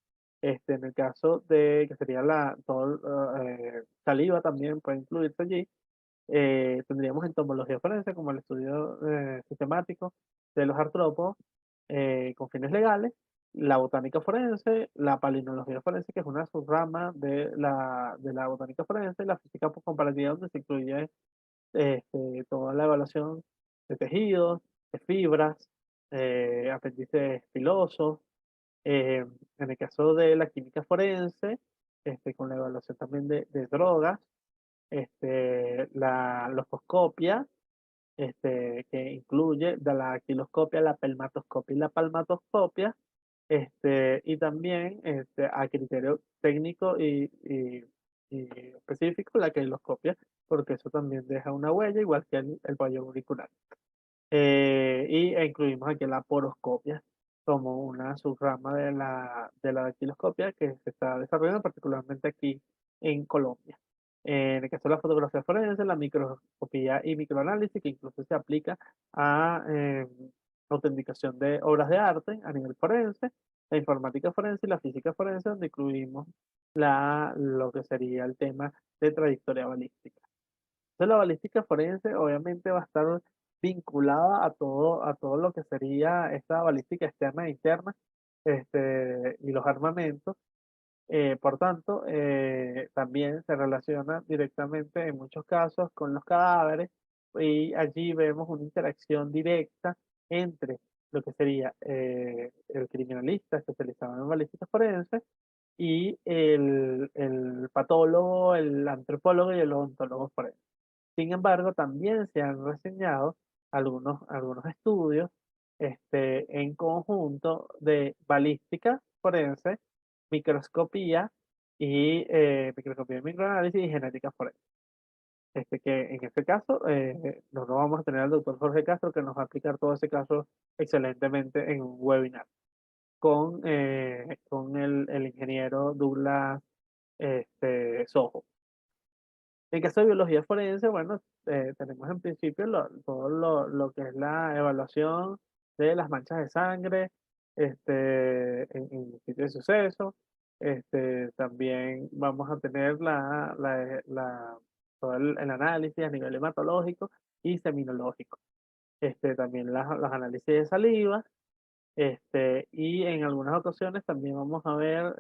S1: En el caso de que sería saliva también puede incluirse allí. Tendríamos entomología forense como el estudio sistemático de los artrópodos con fines legales, la botánica forense, la palinología forense, que es una subrama de la botánica forense, la física comparativa, donde se incluye toda la evaluación de tejidos, de fibras, apéndices pilosos. eh, en el caso de la química forense, con la evaluación también de drogas, la loscopia, que incluye de la quiloscopia, la pelmatoscopia y la palmatoscopia, y también a criterio técnico y específico la quiloscopia, porque eso también deja una huella, igual que el cuello auricular. Incluimos aquí la poroscopia como una subrama de la dactiloscopia que se está desarrollando particularmente aquí en Colombia. En el caso de la fotografía forense, la microscopía y microanálisis, que incluso se aplica a autenticación de obras de arte a nivel forense, la informática forense y la física forense, donde incluimos lo que sería el tema de trayectoria balística. Entonces, la balística forense obviamente va a estar vinculada a todo lo que sería esta balística externa e interna, y los armamentos. Por tanto, también se relaciona directamente en muchos casos con los cadáveres y allí vemos una interacción directa entre lo que sería el criminalista especializado en balística forense y el patólogo, el antropólogo y el odontólogo forense. Sin embargo, también se han reseñado algunos estudios en conjunto de balística forense, microscopía microscopía y microanálisis y genética forense. Que en este caso, nos lo vamos a tener al doctor Jorge Castro que nos va a explicar todo ese caso excelentemente en un webinar con el ingeniero Douglas Sojo. En caso de biología forense, bueno, tenemos en principio todo lo que es la evaluación de las manchas de sangre en el sitio de suceso. También vamos a tener todo el análisis a nivel hematológico y seminológico. También los análisis de saliva. Y en algunas ocasiones también vamos a ver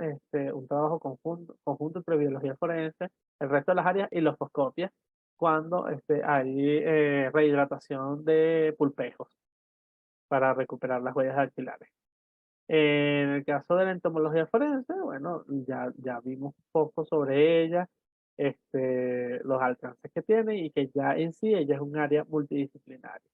S1: un trabajo conjunto entre biología forense, el resto de las áreas y los foscopias, cuando hay rehidratación de pulpejos para recuperar las huellas dactilares. En el caso de la entomología forense, bueno, ya vimos un poco sobre ella, los alcances que tiene y que ya en sí ella es un área multidisciplinaria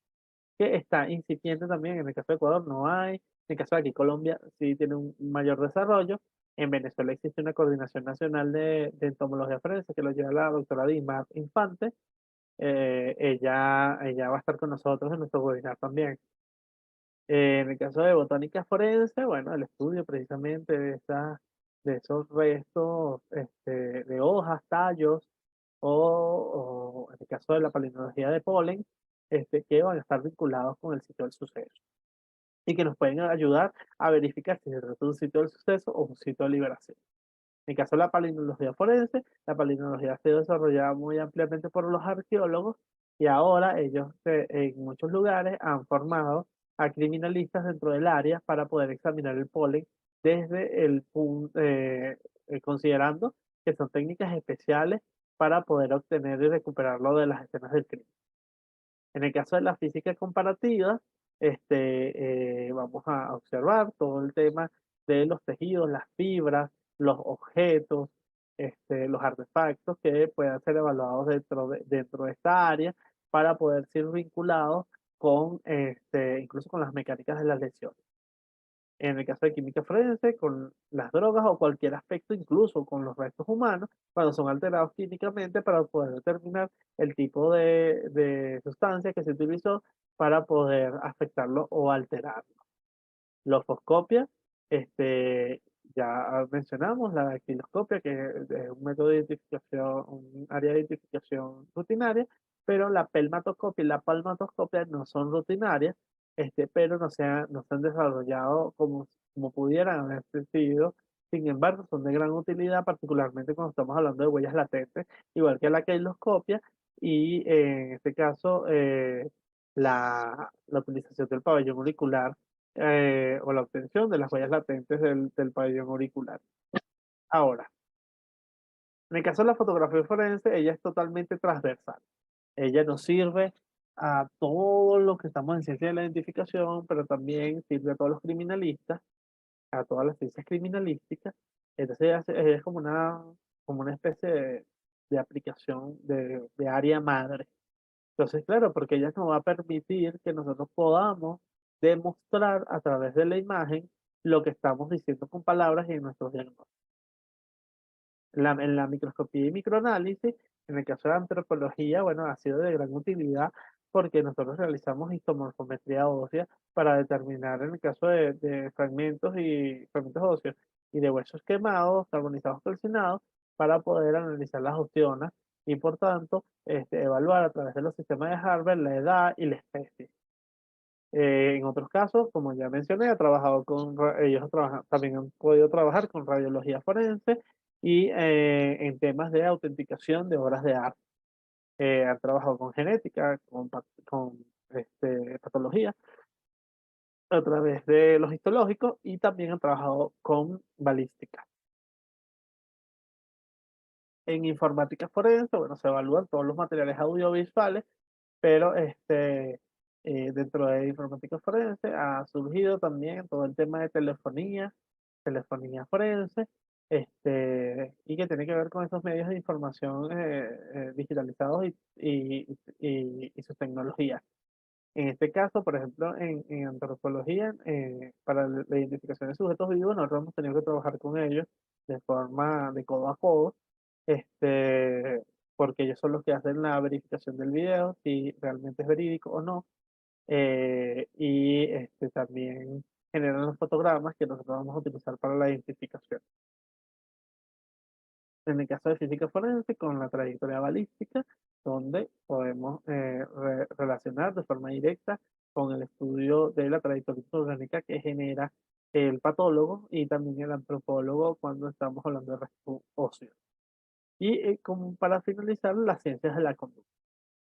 S1: que está incipiente también. En el caso de Ecuador no hay, en el caso de aquí Colombia sí tiene un mayor desarrollo. En Venezuela existe una coordinación nacional de entomología forense que lo lleva la doctora Dimar Infante. Ella va a estar con nosotros en nuestro webinar también. En el caso de botánica forense, bueno, el estudio precisamente de esos restos de hojas, tallos, o en el caso de la palinología de polen, que van a estar vinculados con el sitio del suceso y que nos pueden ayudar a verificar si se trata de un sitio del suceso o un sitio de liberación. En el caso de la palinología forense, la palinología ha sido desarrollada muy ampliamente por los arqueólogos y ahora ellos en muchos lugares han formado a criminalistas dentro del área para poder examinar el polen desde el punto, considerando que son técnicas especiales para poder obtener y recuperarlo de las escenas del crimen. En el caso de la física comparativa, vamos a observar todo el tema de los tejidos, las fibras, los objetos, los artefactos que puedan ser evaluados dentro de esta área para poder ser vinculados con, incluso con las mecánicas de las lesiones. En el caso de química forense, con las drogas o cualquier aspecto, incluso con los restos humanos, cuando son alterados químicamente para poder determinar el tipo de sustancia que se utilizó para poder afectarlo o alterarlo. La ofoscopia, ya mencionamos la dactiloscopia, que es un método de identificación, un área de identificación rutinaria, pero la pelmatoscopia y la palmatoscopia no son rutinarias, pero no se han desarrollado como pudieran haber sido. Sin embargo, son de gran utilidad, particularmente cuando estamos hablando de huellas latentes, igual que la queiloscopia, y en este caso, la utilización del pabellón auricular o la obtención de las huellas latentes del pabellón auricular. Ahora, en el caso de la fotografía forense, ella es totalmente transversal. Ella nos sirve a todos los que estamos en ciencia de la identificación, pero también sirve a todos los criminalistas, a todas las ciencias criminalísticas. Entonces ella es como una especie de aplicación de área madre. Entonces, claro, porque ella nos va a permitir que nosotros podamos demostrar a través de la imagen lo que estamos diciendo con palabras y en nuestros diagnósticos. En la microscopía y microanálisis, en el caso de antropología, bueno, ha sido de gran utilidad porque nosotros realizamos histomorfometría ósea para determinar en el caso de fragmentos óseos y de huesos quemados, carbonizados, calcinados, para poder analizar las opciones y por tanto evaluar a través de los sistemas de Harvard la edad y la especie. En otros casos, como ya mencioné, también han podido trabajar con radiología forense y en temas de autenticación de obras de arte. Han trabajado con genética, con patología, a través de los histológicos y también han trabajado con balística. En informática forense, bueno, se evalúan todos los materiales audiovisuales, pero dentro de informática forense ha surgido también todo el tema de telefonía forense, y que tiene que ver con esos medios de información digitalizados y sus tecnologías. En este caso, por ejemplo, en antropología, para la identificación de sujetos vivos, nosotros hemos tenido que trabajar con ellos de forma de codo a codo, porque ellos son los que hacen la verificación del video, si realmente es verídico o no, y también generan los fotogramas que nosotros vamos a utilizar para la identificación. En el caso de física forense, con la trayectoria balística, donde podemos relacionar de forma directa con el estudio de la trayectoria orgánica que genera el patólogo y también el antropólogo cuando estamos hablando de restos óseos. Y como para finalizar, las ciencias de la conducta.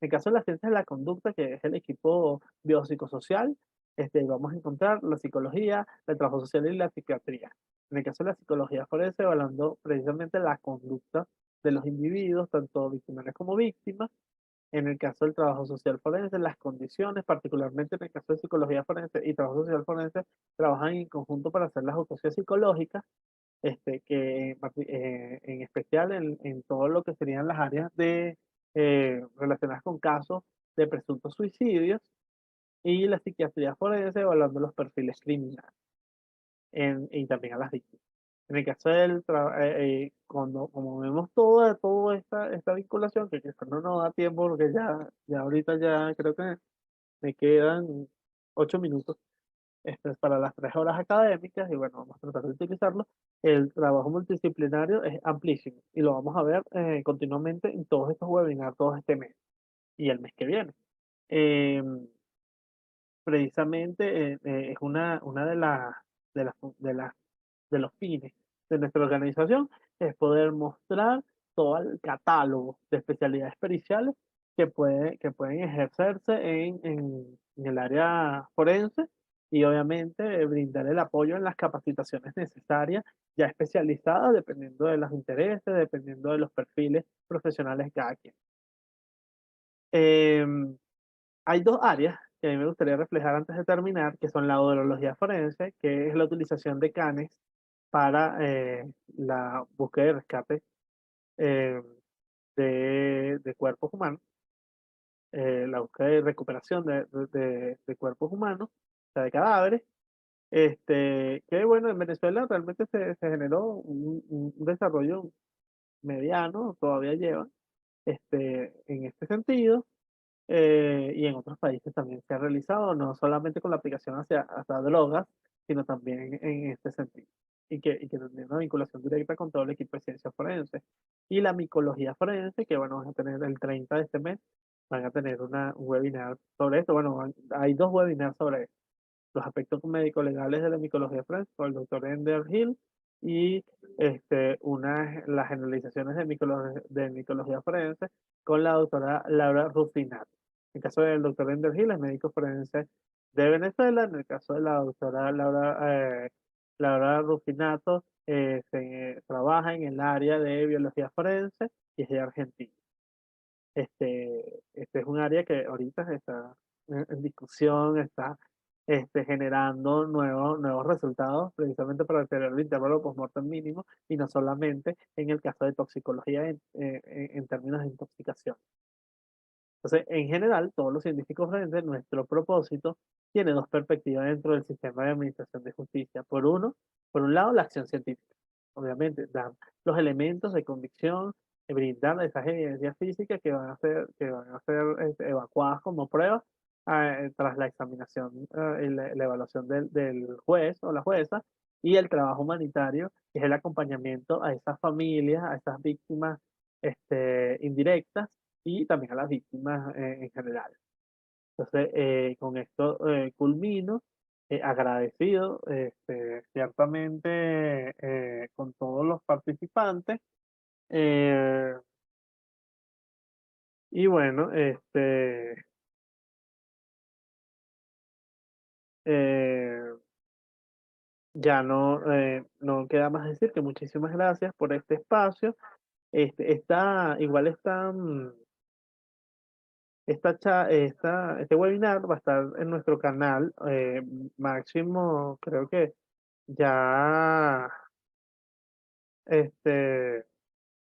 S1: En el caso de las ciencias de la conducta, que es el equipo biopsicosocial, vamos a encontrar la psicología, el trabajo social y la psiquiatría. En el caso de la psicología forense, evaluando precisamente la conducta de los individuos, tanto victimarios como víctimas. En el caso del trabajo social forense, las condiciones, particularmente en el caso de psicología forense y trabajo social forense, trabajan en conjunto para hacer las autopsias psicológicas, en especial en todo lo que serían las áreas relacionadas con casos de presuntos suicidios y la psiquiatría forense evaluando los perfiles criminales y también a las víctimas. En el caso cuando como vemos toda esta vinculación, que quizás no nos da tiempo porque ya ahorita ya creo que me quedan 8 minutos para las 3 horas académicas y bueno, vamos a tratar de utilizarlo. El trabajo multidisciplinario es amplísimo y lo vamos a ver continuamente en todos estos webinars, todo este mes y el mes que viene. Em, Precisamente es una de las, fu- de los fines de nuestra organización, es poder mostrar todo el catálogo de especialidades periciales que pueden ejercerse en el área forense y obviamente brindar el apoyo en las capacitaciones necesarias, ya especializadas, dependiendo de los intereses, dependiendo de los perfiles profesionales de cada quien. Em, Hay dos áreas que a mí me gustaría reflejar antes de terminar, que son la odología forense, que es la utilización de canes para la búsqueda y rescate eh, de cuerpos humanos, la búsqueda y recuperación de cuerpos humanos, o sea, de cadáveres, Que bueno, en Venezuela realmente se generó un desarrollo mediano, todavía lleva, en este sentido, y en otros países también se ha realizado, no solamente con la aplicación hacia drogas, sino también en este sentido. Y que tiene una vinculación directa con todo el equipo de ciencias forenses. Y la micología forense, que bueno, van a tener el 30 de este mes, van a tener un webinar sobre esto. Bueno, hay dos webinars sobre esto, los aspectos médico-legales de la micología forense, con el doctor Ender Hill, y las generalizaciones de micología forense con la doctora Laura Rufinato. En el caso del doctor Ender Hill, es médico forense de Venezuela. En el caso de la doctora Laura Rufinato, trabaja en el área de biología forense y es de Argentina. Este es un área que ahorita está en discusión, está generando nuevos resultados precisamente para deteriorar el intervalo postmortem mínimo, y no solamente en el caso de toxicología en términos de intoxicación. Entonces, en general, todos los científicos forenses, nuestro propósito tiene dos perspectivas dentro del sistema de administración de justicia. Por un lado, la acción científica. Obviamente, dar los elementos de convicción, brindar esas evidencias físicas que van a ser evacuadas como pruebas tras la examinación y la evaluación del juez o la jueza, y el trabajo humanitario, que es el acompañamiento a esas familias, a esas víctimas indirectas, y también a las víctimas en general. Entonces, con esto culmino, agradecido ciertamente con todos los participantes. eh, y bueno, eh, ya no queda más decir que muchísimas gracias por este espacio. Igual este webinar va a estar en nuestro canal, máximo, creo que ya este,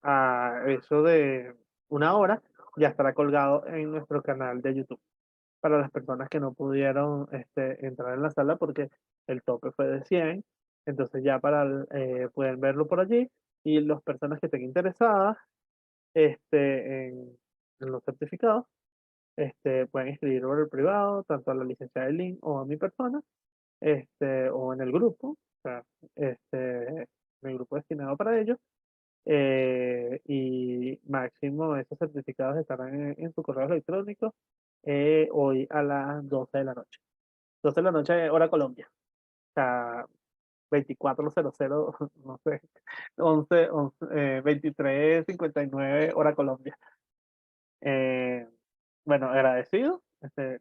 S1: a eso de una hora, ya estará colgado en nuestro canal de YouTube para las personas que no pudieron entrar en la sala porque el tope fue de 100. Entonces ya pueden verlo por allí, y las personas que estén interesadas en los certificados, pueden escribir por el privado, tanto a la licenciada Eileen o a mi persona, o en el grupo, o sea, en el grupo destinado para ello. Y máximo esos certificados estarán en su correo electrónico hoy a las 12 de la noche. 12 de la noche, hora Colombia. O sea, 24:00, no sé, 23:59 hora Colombia. Eh, bueno, agradecido.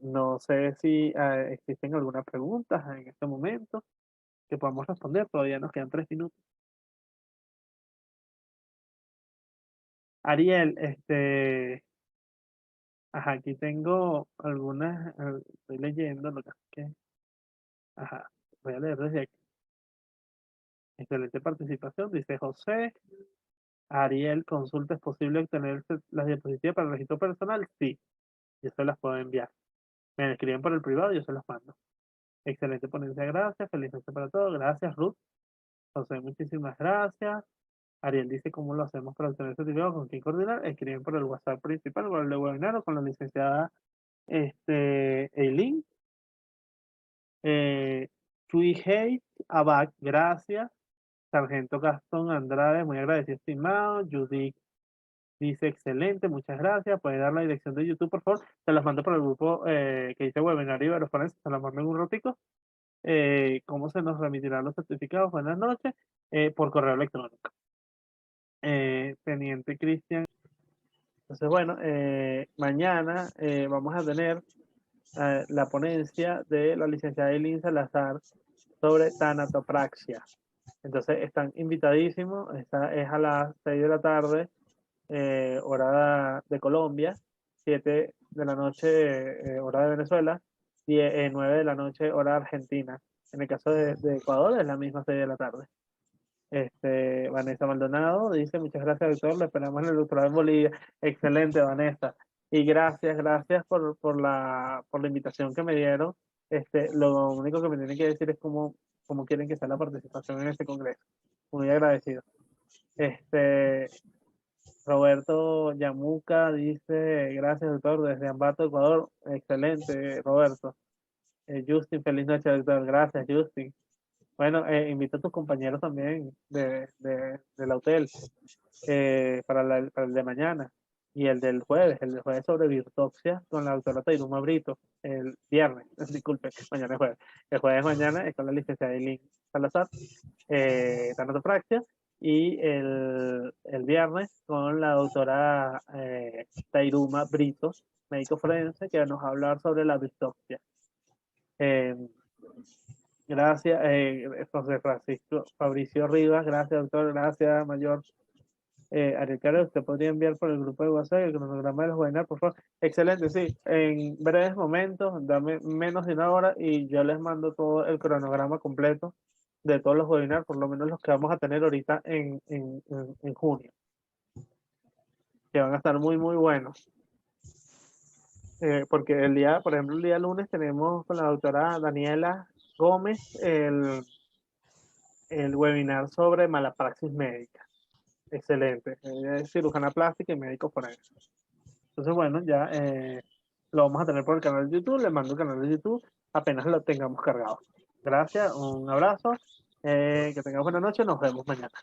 S1: No sé si existen algunas preguntas en este momento que podamos responder. Todavía nos quedan 3 minutos. Ariel, ajá, aquí tengo algunas, estoy leyendo lo que es que, ajá, voy a leer desde aquí. Excelente participación, dice José. Ariel, consulta, ¿es posible obtener las diapositivas para el registro personal? Sí, yo se las puedo enviar. Me escriben por el privado y yo se las mando. Excelente ponencia, gracias. Feliz noche para todos. Gracias, Ruth. José, muchísimas gracias. Ariel dice cómo lo hacemos para obtener certificado, con quién coordinar. Escriben por el WhatsApp principal, por el de webinar, o con la licenciada Eileen. Tui Hate, Abac, gracias. Sargento Gastón Andrade, muy agradecido, estimado. Judith dice excelente, muchas gracias. Puede dar la dirección de YouTube, por favor. Se las mando por el grupo que dice webinar Ibero Forense, se las mando en un ratico. ¿Cómo se nos remitirán los certificados? Buenas noches. Por correo electrónico. Teniente Cristian. Entonces, bueno, mañana vamos a tener la ponencia de la licenciada Eileen Salazar sobre tanatopraxia. Entonces están invitadísimos. Esta es a las 6 de la tarde, hora de Colombia, 7 de la noche, hora de Venezuela, y 9 de la noche, hora de Argentina. En el caso de Ecuador es la misma 6 de la tarde. Vanessa Maldonado dice, muchas gracias, doctor, le esperamos en el doctorado en Bolivia. Excelente, Vanessa. Y gracias por la invitación que me dieron Lo único que me tienen que decir es cómo quieren que sea la participación en este congreso. Muy agradecido. Roberto Yamuca dice, gracias doctor, desde Ambato, Ecuador. Excelente, Roberto. Justin, feliz noche, doctor. Gracias, Justin. Bueno, invita a tus compañeros también del hotel para el de mañana y el del jueves sobre virtoxia con la doctora Tairuma Brito, el viernes, disculpe, mañana es jueves. El jueves mañana es con la licenciada Eileen Salazar, tanatopraxia, y el viernes con la doctora Tairuma Brito, médico forense, que nos va a hablar sobre la virtoxia. Gracias, José Francisco Fabricio Rivas, gracias doctor, gracias mayor. Ariel Caro, usted podría enviar por el grupo de WhatsApp el cronograma de los webinars, por favor. Excelente, sí. En breves momentos, dame menos de una hora y yo les mando todo el cronograma completo de todos los webinars, por lo menos los que vamos a tener ahorita en junio, que van a estar muy, muy buenos. Porque por ejemplo, el día lunes tenemos con la doctora Daniela Gómez el webinar sobre mala praxis médica. Excelente. Ella es cirujana plástica y médico forense. Entonces, bueno, ya lo vamos a tener por el canal de YouTube. Le mando el canal de YouTube apenas lo tengamos cargado. Gracias, un abrazo. Que tengamos buena noche. Nos vemos mañana.